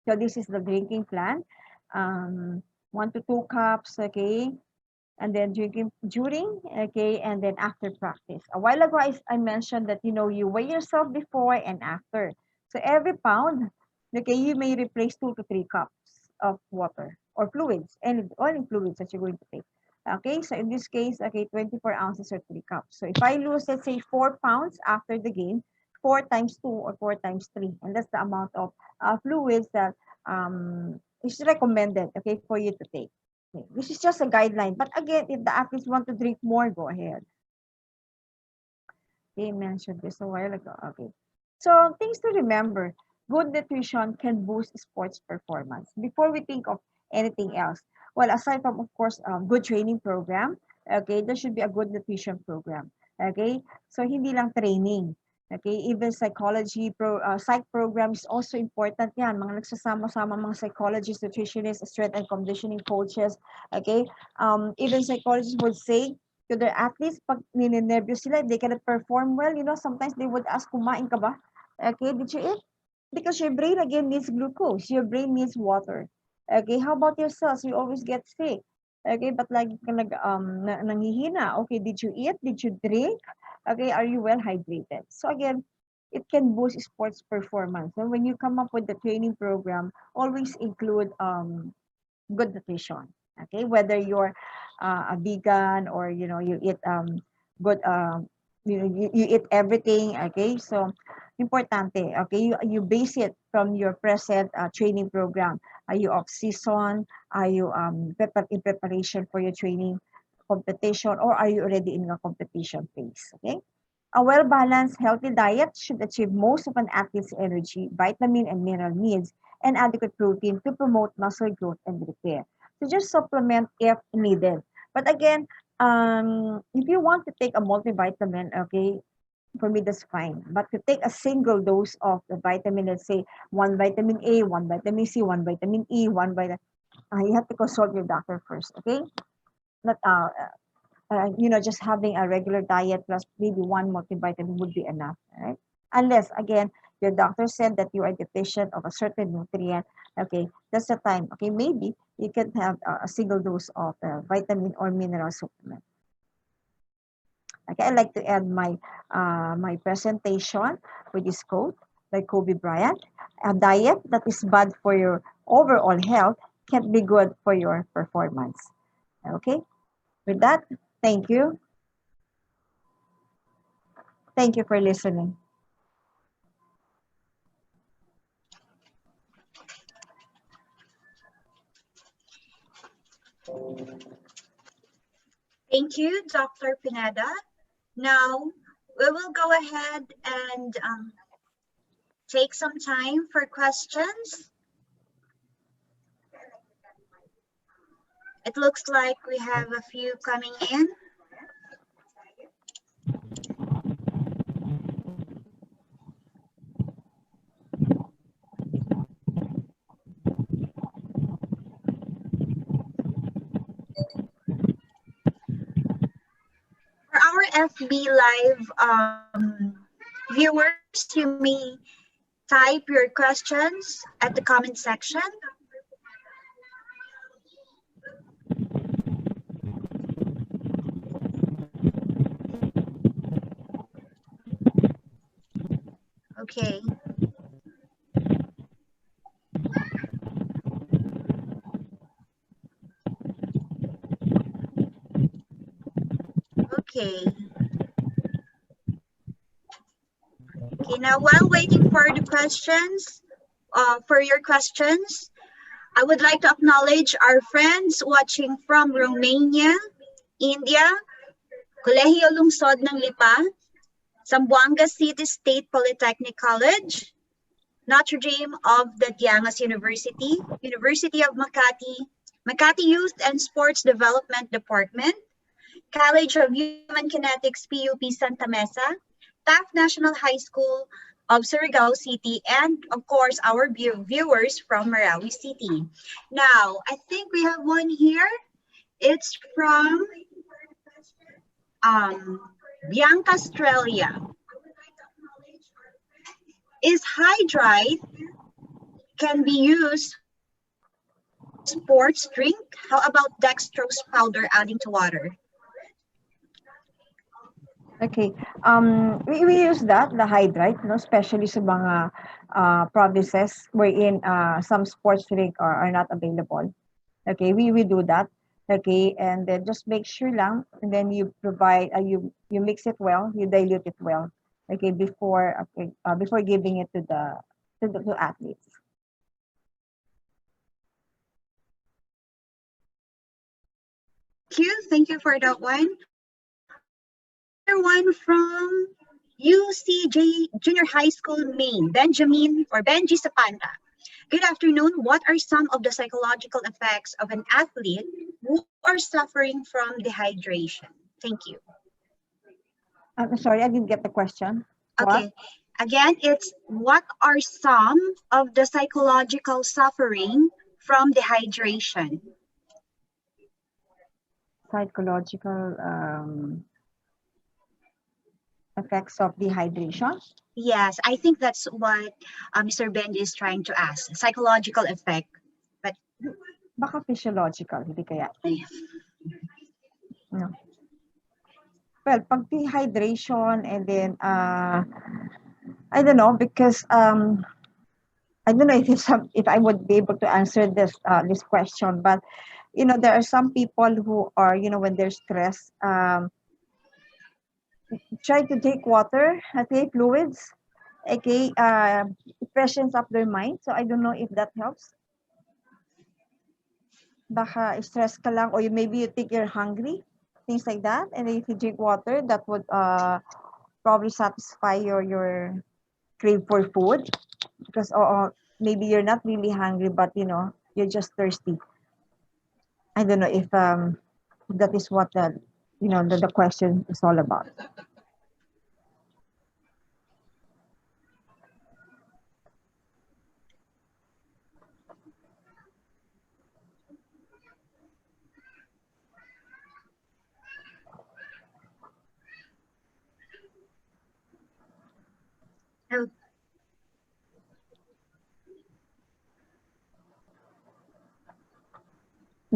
S2: So this is the drinking plan. 1 to 2 cups, okay? And then drinking during, okay, and then after practice. A while ago, I mentioned that, you weigh yourself before and after. So every pound, okay, you may replace 2 to 3 cups of water or fluids, any fluids that you're going to take. Okay, so in this case, okay, 24 ounces or 3 cups. So if I lose, let's say, 4 pounds after the game, 4 times 2 or 4 times 3, and that's the amount of fluids that is recommended, okay, for you to take. Okay. This is just a guideline, but again, if the athletes want to drink more, go ahead. They mentioned this a while ago. Okay, so things to remember: good nutrition can boost sports performance. Before we think of anything else, well, aside from, of course, good training program, okay, there should be a good nutrition program. Okay, so hindi lang training. Okay, even psychology psych program is also important yan. Mga nagsasama-sama mga psychologists, nutritionists, strength and conditioning coaches. Okay, even psychologists would say to their athletes, pag ninenervyos sila, if they cannot perform well, sometimes they would ask, kumain ka ba? Okay, did you eat? Because your brain again needs glucose, your brain needs water. Okay, how about your cells? You always get sick. Okay, but like nanghihina. Okay, did you eat? Did you drink? Okay, are you well hydrated? So again, it can boost sports performance. And when you come up with the training program, always include good nutrition. Okay, whether you're a vegan or you eat good you eat everything. Okay, so importante. Okay, you base it from your present training program. Are you off season? Are you in preparation for your training competition, or are you already in a competition phase? Okay. A well-balanced, healthy diet should achieve most of an athlete's energy, vitamin and mineral needs, and adequate protein to promote muscle growth and repair. So just supplement if needed. But again, if you want to take a multivitamin, okay, for me that's fine. But to take a single dose of the vitamin, let's say one vitamin A, one vitamin C, one vitamin E, one vitamin, you have to consult your doctor first, okay? Not just having a regular diet plus maybe one multivitamin would be enough, right? Unless, again, your doctor said that you are deficient of a certain nutrient, okay, that's the time. Okay, maybe you can have a single dose of vitamin or mineral supplement. Okay, I'd like to end my presentation with this quote by Kobe Bryant. A diet that is bad for your overall health can't be good for your performance. Okay, with that, thank you. Thank you for listening.
S1: Thank you, Dr. Pineda. Now, we will go ahead and take some time for questions. It looks like we have a few coming in. For our FB Live viewers, you may type your questions at the comment section. Okay. Okay. Okay, now while waiting for the questions, for your questions, I would like to acknowledge our friends watching from Romania, India, Colegio Lungsod ng Lipa, Zamboanga City State Polytechnic College, Notre Dame of the Diangas University, University of Makati, Makati Youth and Sports Development Department, College of Human Kinetics PUP Santa Mesa, Taft National High School of Surigao City, and of course our viewers from Marawi City. Now, I think we have one here. It's from Bianca Australia. Is hydride can be used for sports drink? How about dextrose powder adding to water?
S2: Okay. We use that, the hydride, especially sa mga provinces wherein some sports drink are not available. Okay, we do that. Okay, and then just make sure lang, and then you provide, you mix it well, you dilute it well. Okay, before giving it to the athletes.
S1: Thank you for that one. Another one from UCJ Junior High School, Maine, Benjamin or Benji Sapanta. Good afternoon. What are some of the psychological effects of an athlete who are suffering from dehydration? Thank you.
S2: I'm sorry, I didn't get the question.
S1: Okay. Again, it's what are some of the psychological suffering from dehydration?
S2: Psychological effects of dehydration.
S1: Yes, I think that's what Mr. Benji is trying to ask. Psychological effect. But
S2: Baka physiological, hindi kaya? No. Well, pag dehydration and then I don't know, because I don't know if I would be able to answer this question, but there are some people who are, when they're stressed, try to take water, take fluids, okay, freshens up their mind. So I don't know if that helps. Baka stress ka lang, or maybe you think you're hungry, things like that, and then if you drink water, that would probably satisfy your crave for food, because or maybe you're not really hungry, but you're just thirsty. I don't know if that is what the question is all about.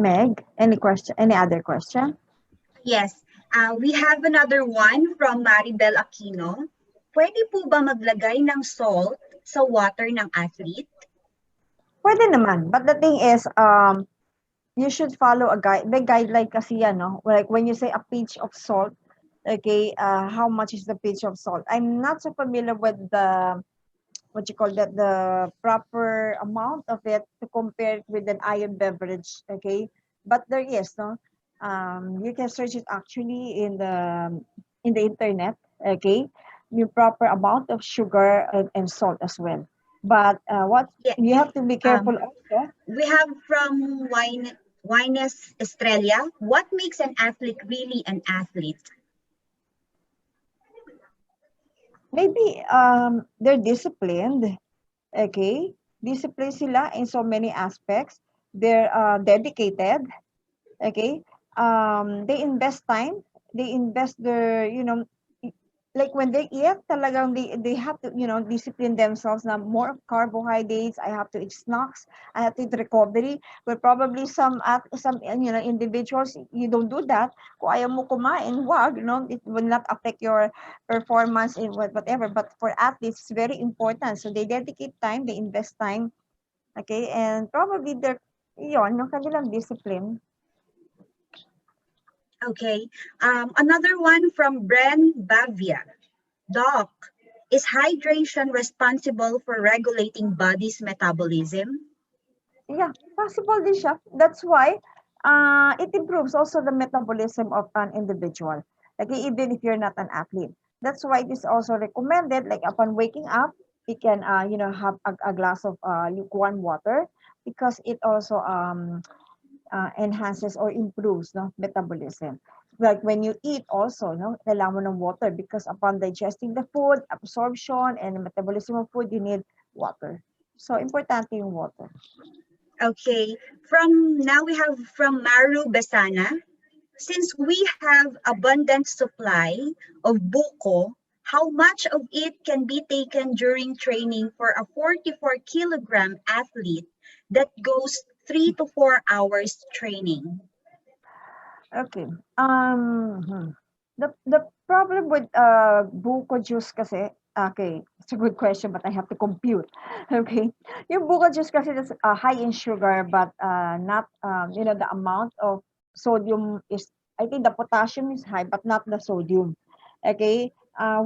S2: Meg, any question? Any other question?
S1: Yes, we have another one from Maribel Aquino. Pwede po ba maglagay ng salt sa water ng athlete?
S2: Pwede naman. But the thing is, you should follow a guide. May guideline kasi yan, no? Like when you say a pinch of salt, okay, how much is the pinch of salt? I'm not so familiar with the what you call that, the proper amount of it to compare it with an iron beverage, okay? But there is, no? You can search it actually in the internet, okay? The proper amount of sugar and salt as well. But what
S1: Yeah,
S2: you have to be
S1: um,
S2: careful also.
S1: we have from Wines Estrella. What makes an athlete really an athlete?
S2: Maybe they're disciplined, okay? Disciplined sila in so many aspects. They're dedicated, okay, they invest time, they invest their, like when they eat talagang they have to, discipline themselves na more of carbohydrates, I have to eat snacks, I have to eat recovery, but probably some individuals, you don't do that. Kung ayaw mo kumain, wag, it will not affect your performance in whatever, but for athletes it's very important, so they dedicate time, they invest time, okay, and probably they're yon yung kanilang discipline.
S1: Okay. Another one from Bren Bavia. Doc, is hydration responsible for regulating body's metabolism?
S2: Yeah, possible din siya. That's why it improves also the metabolism of an individual. Like even if you're not an athlete. That's why it is also recommended, like upon waking up, you can have a glass of lukewarm water because it also enhances or improves, no, metabolism. Like when you eat also, no, kailangan mo ng water because upon digesting the food, absorption and metabolism of food, you need water. So importante yung water.
S1: Okay. Now we have from Maru Besana. Since we have abundant supply of buko, how much of it can be taken during training for a 44-kilogram athlete that goes 3 to 4 hours training?
S2: Okay. The problem with buko juice kasi, okay, it's a good question, but I have to compute. Okay. Yung buko juice kasi is high in sugar, but not, the amount of sodium is, I think the potassium is high, but not the sodium. Okay.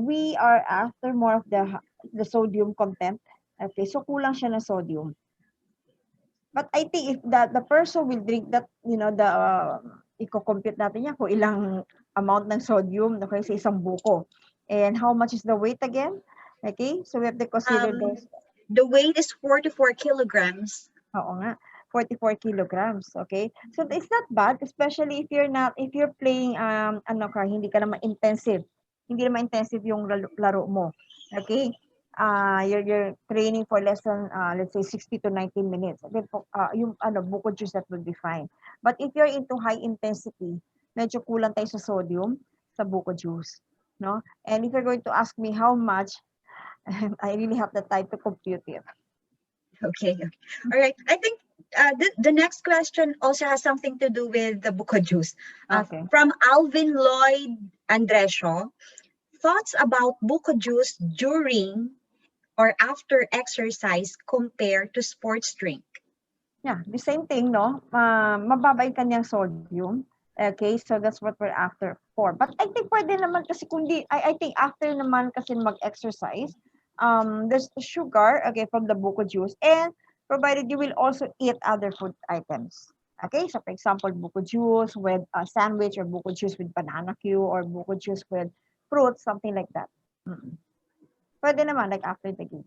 S2: We are after more of the sodium content. Okay. So kulang siya ng sodium. But I think if the person will drink that, the i-compute natin yan kung ilang amount ng sodium, okay, sa isang buko. And how much is the weight again? Okay, so we have to consider those.
S1: The weight is 44 kilograms.
S2: Oo nga, 44 kilograms, okay? So it's not bad, especially if you're playing, hindi ka naman intensive. Hindi naman intensive yung laro mo. Okay? You're training for less than let's say 60 to 90 minutes. Then yung buko juice, that would be fine. But if you're into high intensity, medyo kulang tayo sa sodium sa buko juice, no? And if you're going to ask me how much, I really have the time to compute it.
S1: Okay. All right. I think the next question also has something to do with the buko juice.
S2: Okay.
S1: From Alvin Lloyd Andresio, thoughts about buko juice during or after exercise compared to sports drink?
S2: Yeah, the same thing, no? Mababa yung kanyang sodium. Okay, so that's what we're after for. But I think pwede naman kasi I think after naman kasi mag-exercise, there's the sugar, okay, from the buko juice, and provided you will also eat other food items. Okay, so for example, buko juice with a sandwich, or buko juice with banana Q, or buko juice with fruits, something like that. Pwede naman, like after the game.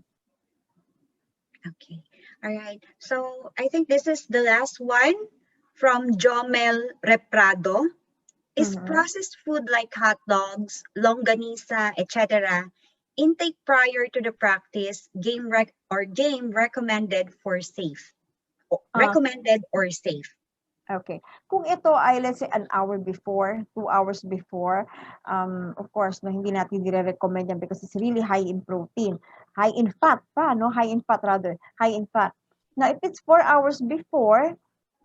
S1: Okay. All right. So I think this is the last one from Jomel Reprado. Is processed food like hot dogs, longanisa, etc. intake prior to the practice game recommended for safe? Recommended or safe?
S2: Okay. Kung ito ay, let's say, an hour before, 2 hours before, of course, no, hindi natin dire-recommend yan because it's really high in protein. High in fat pa, no? High in fat rather. High in fat. Now, if it's 4 hours before,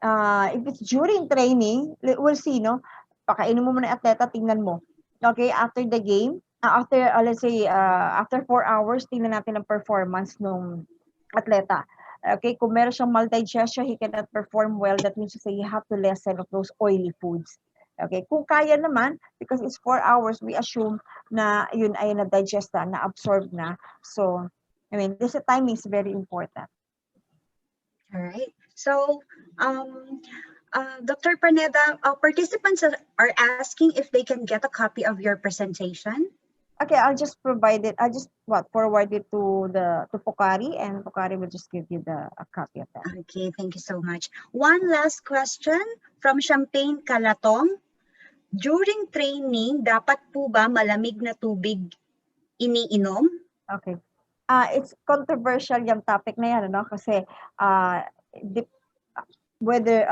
S2: If it's during training, we'll see, no? Pakainin mo muna yung atleta, tingnan mo. Okay, after the game, let's say, after 4 hours, tingnan natin ang performance ng atleta. Okay, kung meron siyang maldigestion, he cannot perform well. That means to say you have to lessen of those oily foods. Okay, kung kaya naman, because it's 4 hours, we assume na yun ay na-digest na, na-absorb na. So, I mean, this timing is very important.
S1: All right. So, Dr. Paneda, participants are asking if they can get a copy of your presentation.
S2: Okay, I'll just provide it. I'll just forward it to Pocari, and Pocari will just give you a copy of that.
S1: Okay, thank you so much. One last question from Champagne Kalatong. During training, dapat po ba malamig na tubig iniinom?
S2: Okay. It's controversial yung topic na yan, ano? Kasi whether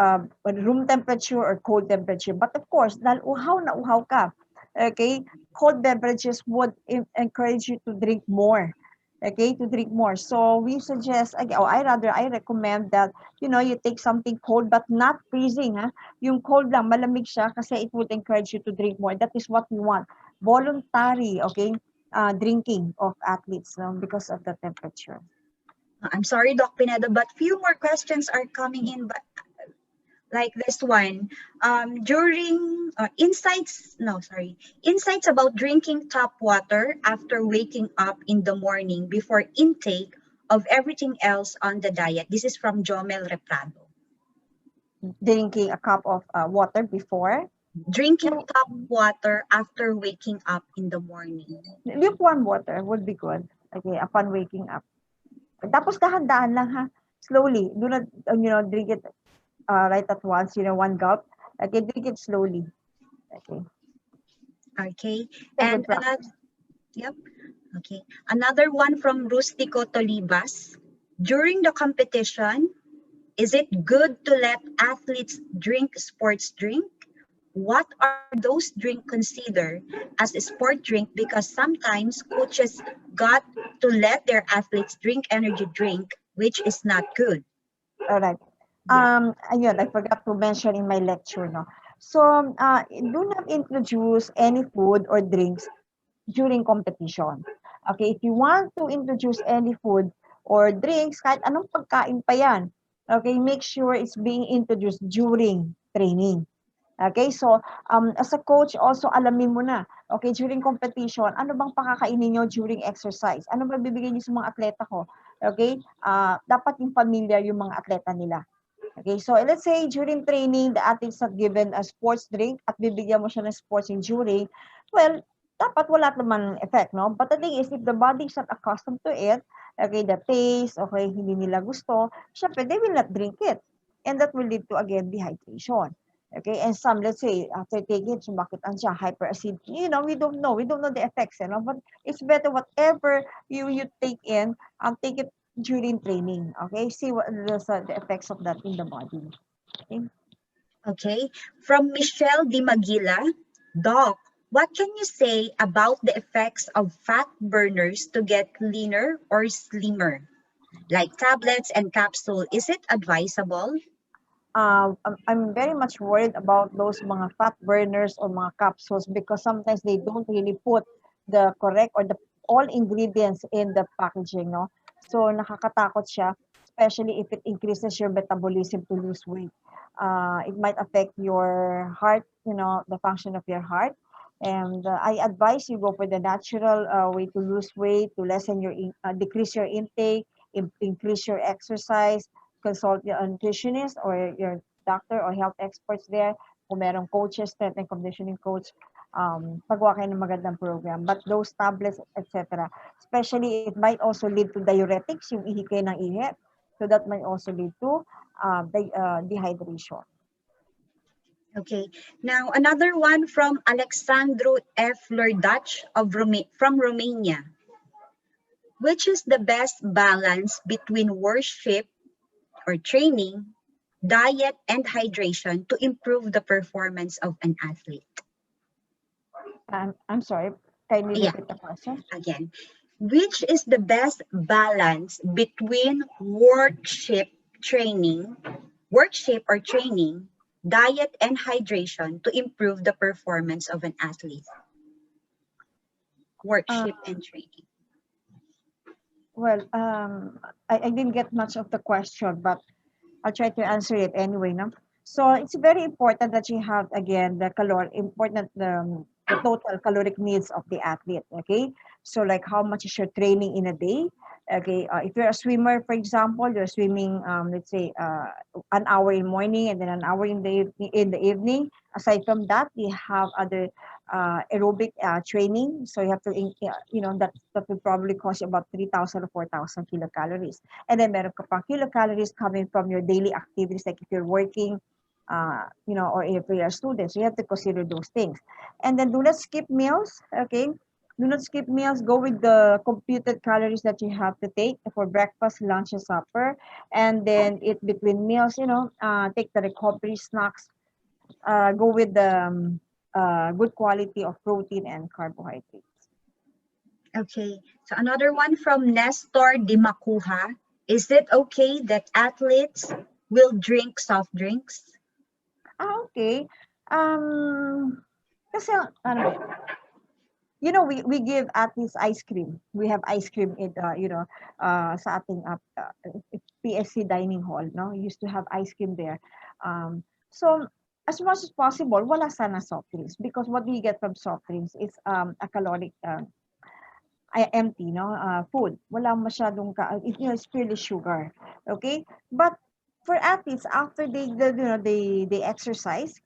S2: room temperature or cold temperature. But of course, dahil uhaw na uhaw ka, okay, cold beverages would encourage you to drink more. Okay, to drink more. So we suggest, I recommend that, you take something cold but not freezing, ha? Yung cold lang, malamig siya kasi it would encourage you to drink more. That is what we want. Voluntary, okay, drinking of athletes, because of the temperature.
S1: I'm sorry, Doc Pineda, but few more questions are coming in, but like this one. During insights about drinking tap water after waking up in the morning before intake of everything else on the diet. This is from Jomel Reprado.
S2: Drinking a cup of water before?
S1: Drinking tap water after waking up in the morning.
S2: Lukewarm water would be good. Okay, upon waking up. Tapos dahan-dahan lang, ha. Slowly. Do not, drink it right at once, one gulp. Okay, drink it slowly. Okay.
S1: Okay. And another one from Rustico Tolibas. During the competition, is it good to let athletes drink sports drink? What are those drinks considered as a sport drink? Because sometimes coaches got to let their athletes drink energy drink, which is not good.
S2: All right. I forgot to mention in my lecture, no. So, do not introduce any food or drinks during competition. Okay, if you want to introduce any food or drinks, kahit anong pagkain pa yan, okay, make sure it's being introduced during training. Okay, so as a coach, also alamin mo na, okay, during competition, ano bang pakakainin nyo during exercise? Ano ba bibigyan nyo sa mga atleta ko? Okay, dapat yung familiar yung mga atleta nila. Okay, so let's say during training, the athletes have given a sports drink at bibigyan mo siya ng sports during, well, dapat wala naman effect, no? But the thing is, if the body is not accustomed to it, okay, the taste, okay, hindi nila gusto, syempre, they will not drink it. And that will lead to, again, dehydration. Okay, and some, let's say, after taking it, sumakit siya, hyperacidity. We don't know the effects, but it's better whatever you take in, take it during training. Okay, see what the effects of that in the body.
S1: Okay, from Michelle Di Magila, Doc, what can you say about the effects of fat burners to get leaner or slimmer, like tablets and capsule? Is it advisable?
S2: I'm very much worried about those mga fat burners or mga capsules because sometimes they don't really put the correct or the all ingredients in the packaging, no? So nakakatakot siya, especially if it increases your metabolism to lose weight. It might affect your heart, the function of your heart. And I advise you go for the natural way to lose weight, to lessen decrease your intake, increase your exercise, consult your nutritionist or your doctor or health experts there. Kung merong coaches, strength and conditioning coach, pagawa kayo ng magandang program. But those tablets, etc., especially it might also lead to diuretics, yung ihi kayo ng ihi. So that might also lead to dehydration.
S1: Okay. Now, another one from Alexandru F. Lordach from Romania. Which is the best balance between worship or training, diet, and hydration to improve the performance of an athlete?
S2: I'm sorry, can you repeat the question?
S1: Again, which is the best balance between worship training, worksheet or training, diet and hydration to improve the performance of an athlete?
S2: Uh,
S1: Worksheet and training.
S2: well, I didn't get much of the question, but I'll try to answer it anyway, no? So it's very important that you have again the total caloric needs of the athlete. Okay, so like how much is your training in a day? Okay, if you're a swimmer, for example, you're swimming, let's say, an hour in morning and then an hour in the evening. Aside from that, we have other aerobic training. So you have to, that will probably cost you about 3,000 or 4,000 kilocalories. And then meron ka pang kilocalories coming from your daily activities, like if you're working, or if you're a student. So you have to consider those things. And then do not skip meals, okay? Do not skip meals. Go with the computed calories that you have to take for breakfast, lunch, and supper. And then eat between meals, take the recovery snacks. Go with the good quality of protein and carbohydrates.
S1: Okay, so another one from Nestor Di Macuha. Is it okay that athletes will drink soft drinks?
S2: Okay. Kasi, ano ba, we give athletes ice cream. We have ice cream in, sa ating PSC dining hall, no? We used to have ice cream there. So, as much as possible, wala sana soft drinks because what we get from soft drinks is a caloric, empty, no? Food. Wala masyadong, it's purely sugar. Okay? But for athletes, after they exercise,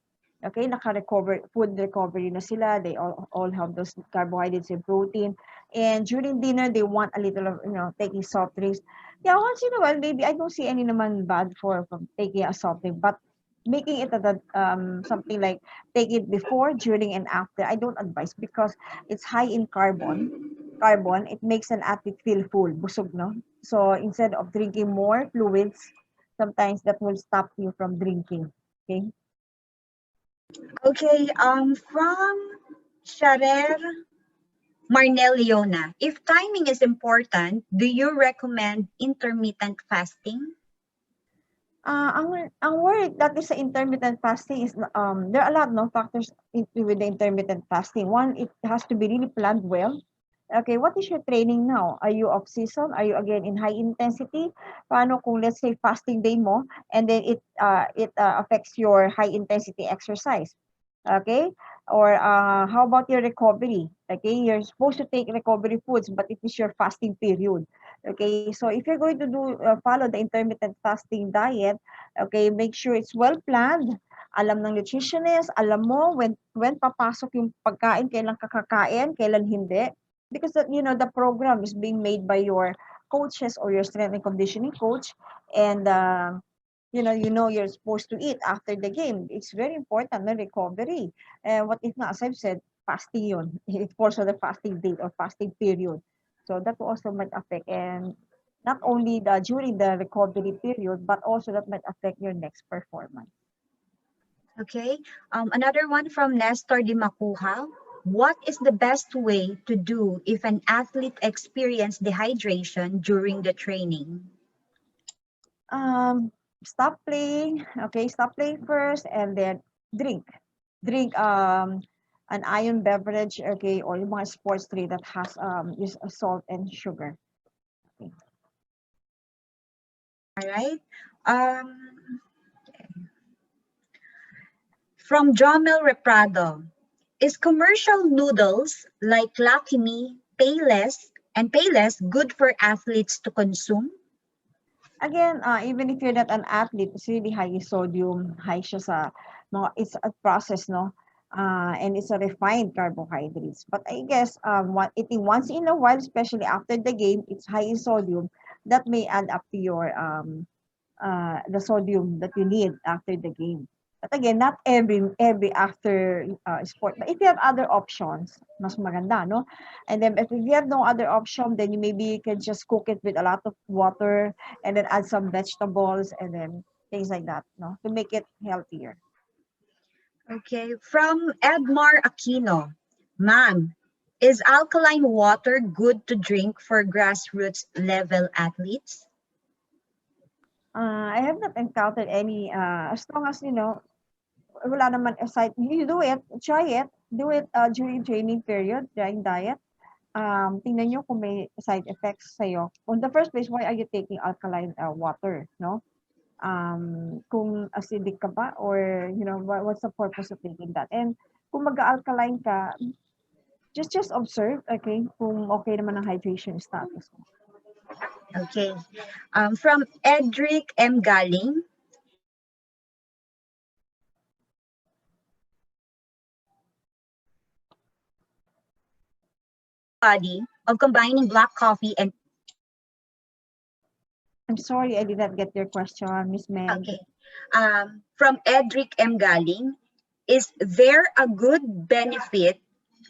S2: okay, naka-recover, food recovery na sila, they all have those carbohydrates and protein, and during dinner they want a little of, taking soft drinks. Yeah, once in a while, maybe I don't see any naman bad for from taking a soft drink, but making it something like take it before, during, and after, I don't advise because it's high in carbon. It makes an athlete feel full, busog, no? So instead of drinking more fluids, sometimes that will stop you from drinking. Okay.
S1: Okay, from Sharer Marneliona. If timing is important, do you recommend intermittent fasting?
S2: Ang word that is sa intermittent fasting is there are a lot no factors with the intermittent fasting. One, it has to be really planned well. Okay, what is your training now? Are you off season? Are you again in high intensity? Paano kung let's say fasting day mo and then it affects your high intensity exercise? Okay? Or how about your recovery? Okay, you're supposed to take recovery foods, but it is your fasting period. Okay, so if you're going to follow the intermittent fasting diet, okay, make sure it's well planned. Alam ng nutritionist, alam mo when papasok yung pagkain, kailan kakakain, kailan hindi. Because the program is being made by your coaches or your strength and conditioning coach, and you're supposed to eat after the game. It's very important na recovery. What if not, as I've said, fasting yun. It falls on the fasting date or fasting period. So that also might affect, and not only during the recovery period, but also that might affect your next performance.
S1: Okay, another one from Nestor Di Macuha. What is the best way to do if an athlete experiences dehydration during the training?
S2: Um, Stop playing. Okay, stop playing first, and then drink. Drink an ion beverage. Okay, or yung mga sports drink that has use salt and sugar. Okay.
S1: All right. From Jomel Reprado. Is commercial noodles like Lucky Me, Payless good for athletes to consume?
S2: Again, even if you're not an athlete, it's really high in sodium, high siya sa it's a process, no? And it's a refined carbohydrates. But I guess eating once in a while, especially after the game, it's high in sodium. That may add up to your the sodium that you need after the game. But again, not every after sport. But if you have other options, mas maganda, no? And then if you have no other option, then maybe you can just cook it with a lot of water and then add some vegetables and then things like that, no? To make it healthier.
S1: Okay, from Edmar Aquino. Ma'am, is alkaline water good to drink for grassroots level athletes?
S2: I have not encountered any, as long as, wala naman aside, you do it, try it, do it during training period, during diet. Tingnan nyo kung may side effects sa'yo. On the first place, why are you taking alkaline water, no? Kung acidic ka ba or, what's the purpose of taking that? And kung mag-alkaline ka, just observe, okay, kung okay naman ang hydration status mo.
S1: Okay. From Edric M. Galing, body of combining black coffee and
S2: I'm sorry, I did not get your question, Miss Meg.
S1: okay. From Edric M. Galing, is there a good benefit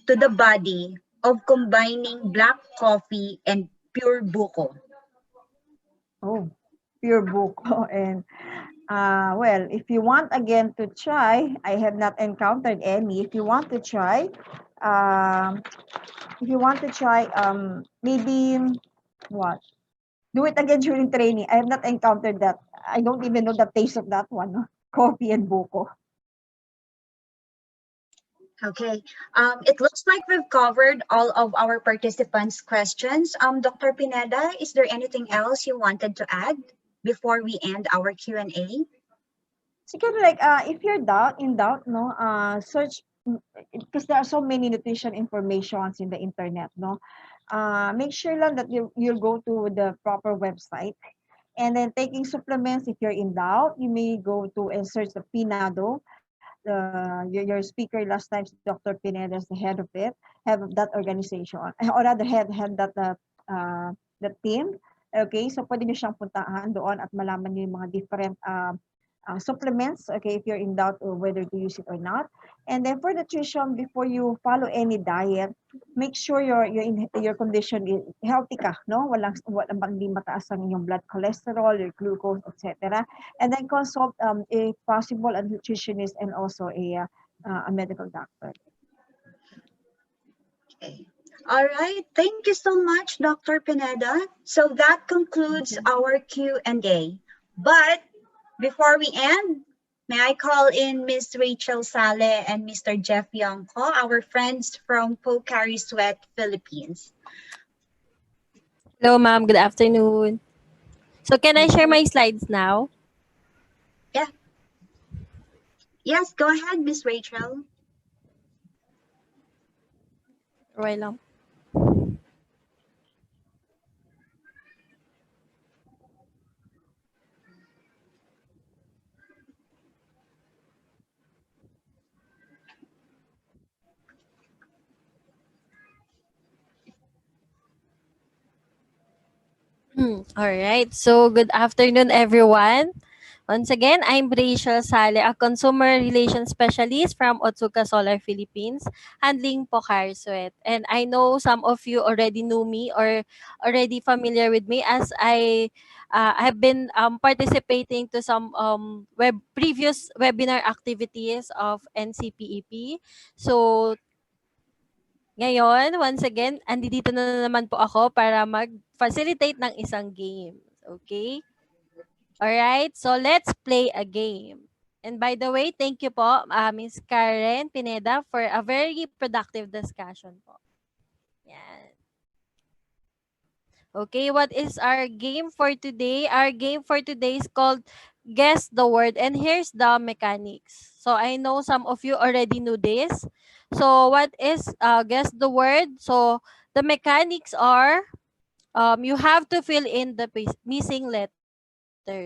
S1: to the body of combining black coffee and pure buko?
S2: Oh, pure buko. And well, if you want again to try, I have not encountered any. If you want to try, um, maybe what? Do it again during training. I have not encountered that. I don't even know the taste of that one. No? Coffee and buko.
S1: Okay. It looks like we've covered all of our participants' questions. Dr. Pineda, is there anything else you wanted to add before we end our Q&A?
S2: Siguro like if you're in doubt, no, search because there are so many nutrition informations in the internet, no. Make sure lang that you go to the proper website. And then taking supplements, if you're in doubt, you may go to and search the PNADO. Your speaker last time, Dr. Pineda, is the head of it, have that organization, or rather head that team. Okay, so pwede nyo siyang puntaan doon at malaman nyo yung mga different supplements, okay, if you're in doubt or whether to use it or not. And then for nutrition, before you follow any diet, make sure your condition is healthy ka, no? Walang hindi mataas ang inyong blood cholesterol, your glucose, etc. And then consult, if possible, a nutritionist and also a medical doctor.
S1: Okay. All right. Thank you so much, Dr. Pineda. So that concludes our Q&A. But before we end, may I call in Miss Rachel Sale and Mr. Jeff Yongko, our friends from Pocari Sweat, Philippines.
S5: Hello, ma'am. Good afternoon. So, can I share my slides now?
S1: Yeah. Yes, go ahead, Miss Rachel.
S5: Okay lang. All right. So, good afternoon, everyone. Once again, I'm Rachel Sale, a consumer relations specialist from Otsuka Solar Philippines, handling Pocari Sweat. And I know some of you already knew me or already familiar with me as have been participating to some previous webinar activities of NCPEP. So, ngayon, once again, andito na naman po ako para mag-facilitate ng isang game. Okay? Alright, so let's play a game. And by the way, thank you po, Ms. Karen Pineda, for a very productive discussion po. Yan. Okay, what is our game for today? Our game for today is called Guess the Word. And here's the mechanics. So I know some of you already knew this. So what is Guess the Word? So the mechanics are you have to fill in the missing letters.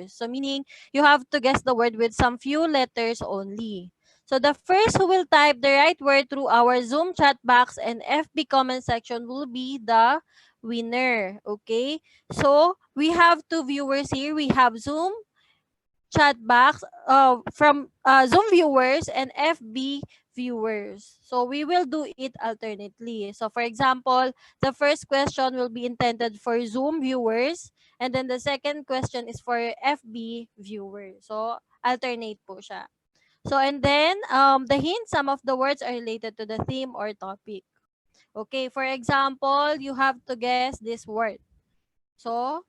S5: So meaning you have to guess the word with some few letters only. So the first who will type the right word through our Zoom chat box and FB comment section will be the winner. Okay? So we have two viewers here. We have Zoom chat box from Zoom viewers and FB viewers. So we will do it alternately. So for example, the first question will be intended for Zoom viewers and then the second question is for FB viewers. So alternate po siya. So and then the hint, some of the words are related to the theme or topic. Okay, for example, you have to guess this word. So,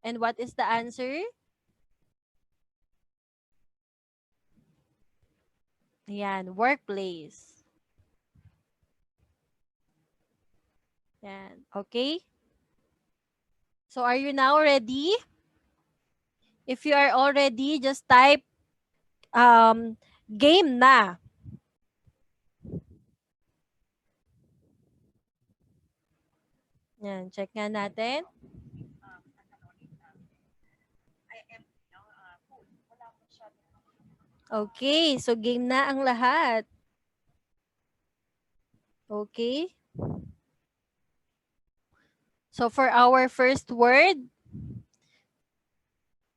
S5: and what is the answer? Ayan, workplace. Yan. Okay? So are you now ready? If you are all ready, just type game na. Yan, check nga natin. Okay, so game na ang lahat. Okay? So for our first word,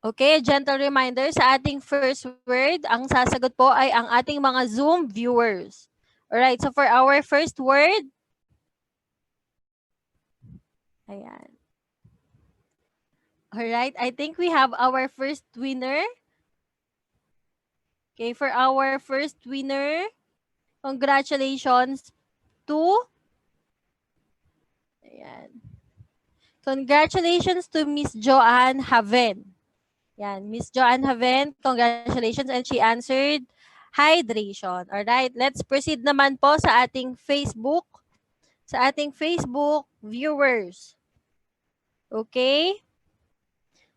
S5: okay, gentle reminder, sa ating first word, ang sasagot po ay ang ating mga Zoom viewers. Alright, so for our first word, ayan. Alright, I think we have our first winner. Okay, for our first winner, congratulations to, ayan. Congratulations to Miss Joanne Haven. Yan, Miss Joanne Haven, congratulations. And she answered, hydration. Alright, let's proceed naman po sa ating Facebook. Sa ating Facebook viewers. Okay?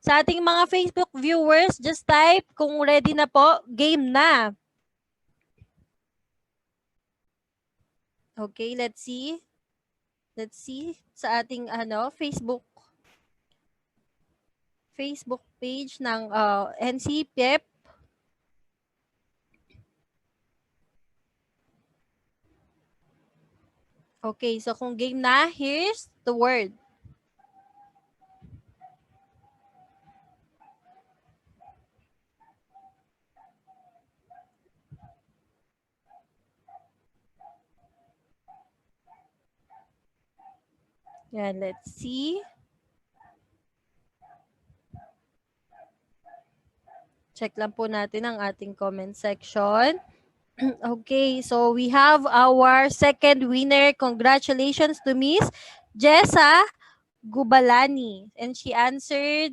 S5: Sa ating mga Facebook viewers, just type kung ready na po, game na. Okay, let's see. Let's see sa ating Facebook page ng NCPEP. Okay, so kung game na, here's the word. Yan, let's see. Check lang po natin ang ating comment section. Okay, so we have our second winner. Congratulations to Miss Jessa Gubalani. And she answered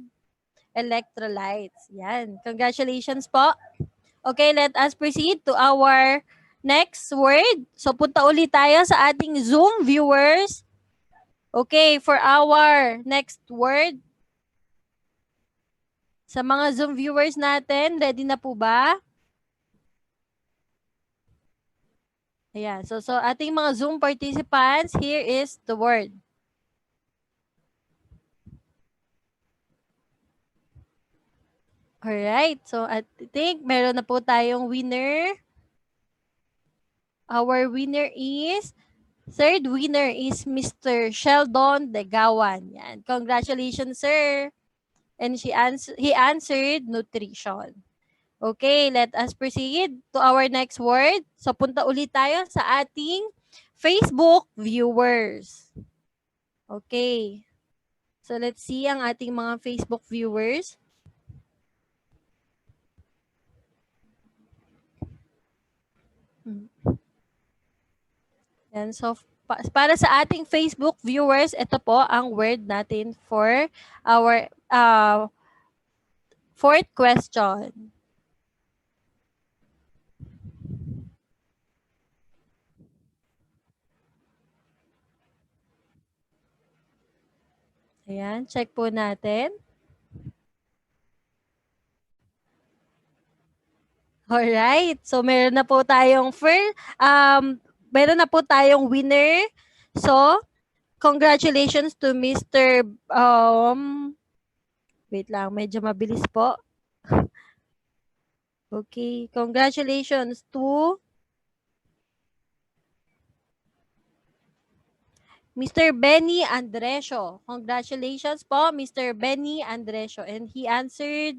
S5: electrolytes. Yan. Congratulations po. Okay, let us proceed to our next word. So punta ulit tayo sa ating Zoom viewers. Okay, for our next word. Sa mga Zoom viewers natin, ready na po ba? Ayan. So ating mga Zoom participants, here is the word. Alright. So I think meron na po tayong winner. Our winner is, third winner is Mr. Sheldon Degawan. Yan. Congratulations, sir. And he answered nutrition. Okay, let us proceed to our next word. So punta ulit tayo sa ating Facebook viewers. Okay. So let's see ang ating mga Facebook viewers. Yan, so para sa ating Facebook viewers, ito po ang word natin for our fourth question. Ayan, check po natin. Alright, so meron na po tayong meron na po tayong winner. So, congratulations to Mr. Wait lang, medyo mabilis po. Okay, congratulations to Mr. Benny Andresio. Congratulations po, Mr. Benny Andresio. And he answered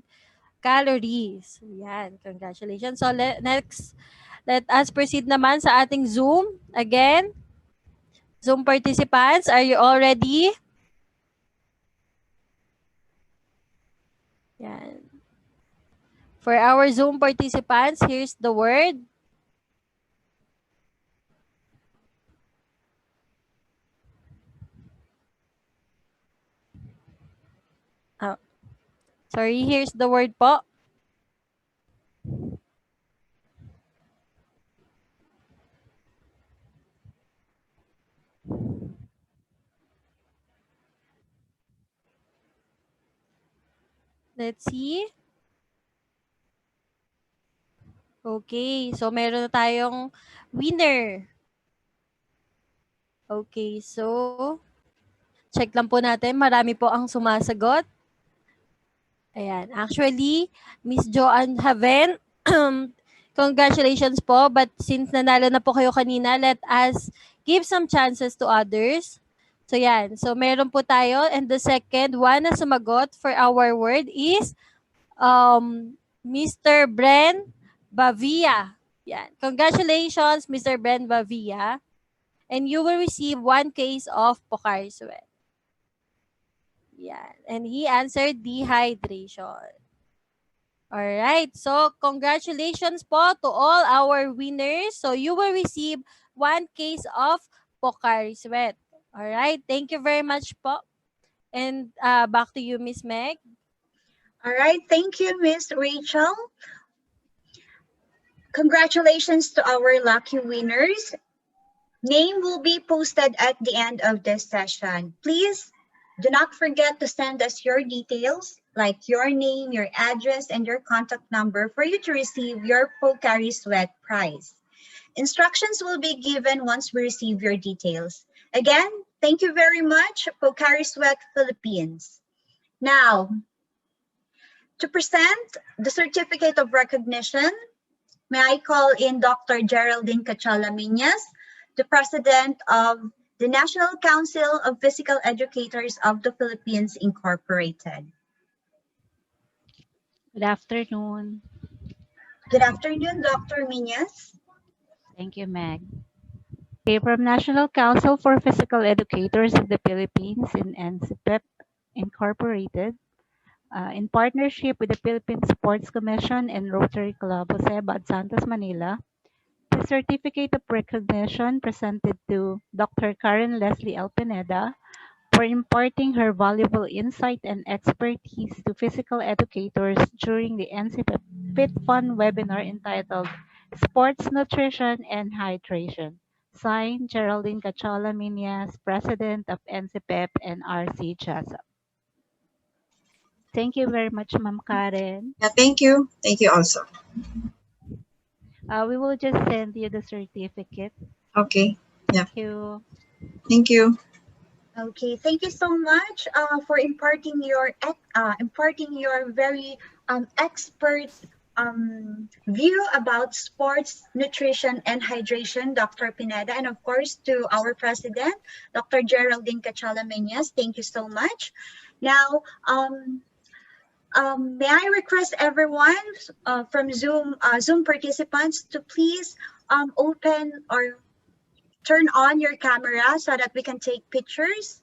S5: calories. Yan, congratulations. So, next, let us proceed naman sa ating Zoom. Again, Zoom participants, are you all ready? Yan. For our Zoom participants, here's the word. Oh, sorry, here's the word po. Let's see. Okay, so meron na tayong winner. Okay, so check lang po natin. Marami po ang sumasagot. Ayan. Actually, Miss Joanne Haven, congratulations po. But since nanalo na po kayo kanina, let us give some chances to others. So, yan. So, meron po tayo. And the second one na sumagot for our word is Mr. Bren Bavia. Yan. Congratulations, Mr. Bren Bavia. And you will receive 1 case of Pocari Sweat. Yan. And he answered dehydration. Alright. So, congratulations po to all our winners. So, you will receive 1 case of Pocari Sweat. Alright. Thank you very much po. And back to you, Miss Meg.
S1: All right, thank you, Miss Rachel. Congratulations to our lucky winners. Name will be posted at the end of this session. Please do not forget to send us your details, like your name, your address, and your contact number for you to receive your Pocari Sweat prize. Instructions will be given once we receive your details. Again, thank you very much, Pocari Sweat Philippines. Now, to present the certificate of recognition, may I call in Dr. Geraldine Cachala-Miñas, the President of the National Council of Physical Educators of the Philippines, Incorporated.
S6: Good afternoon.
S1: Good afternoon, Dr. Miñas.
S6: Thank you, Meg. Okay, from National Council for Physical Educators of the Philippines in NCPEP Incorporated, in partnership with the Philippine Sports Commission and Rotary Club Jose Bad Santos, Manila, the certificate of recognition presented to Dr. Karen Leslie L. Pineda for imparting her valuable insight and expertise to physical educators during the NCPEP Fit Fun webinar entitled Sports Nutrition and Hydration. Signed, Geraldine Cachola-Miñas, President of NCPEP and RC JASA. Thank you very much, Ma'am Karen.
S7: Yeah, thank you. Thank you also.
S6: We will just send you the certificate.
S7: Okay. Yeah.
S6: Thank you.
S7: Thank you.
S1: Okay, thank you so much for imparting your very expert view about sports, nutrition, and hydration, Dr. Pineda, and of course to our president, Dr. Geraldine Cachala-Miñas. Thank you so much. Now, may I request everyone from Zoom participants to please open or turn on your camera so that we can take pictures.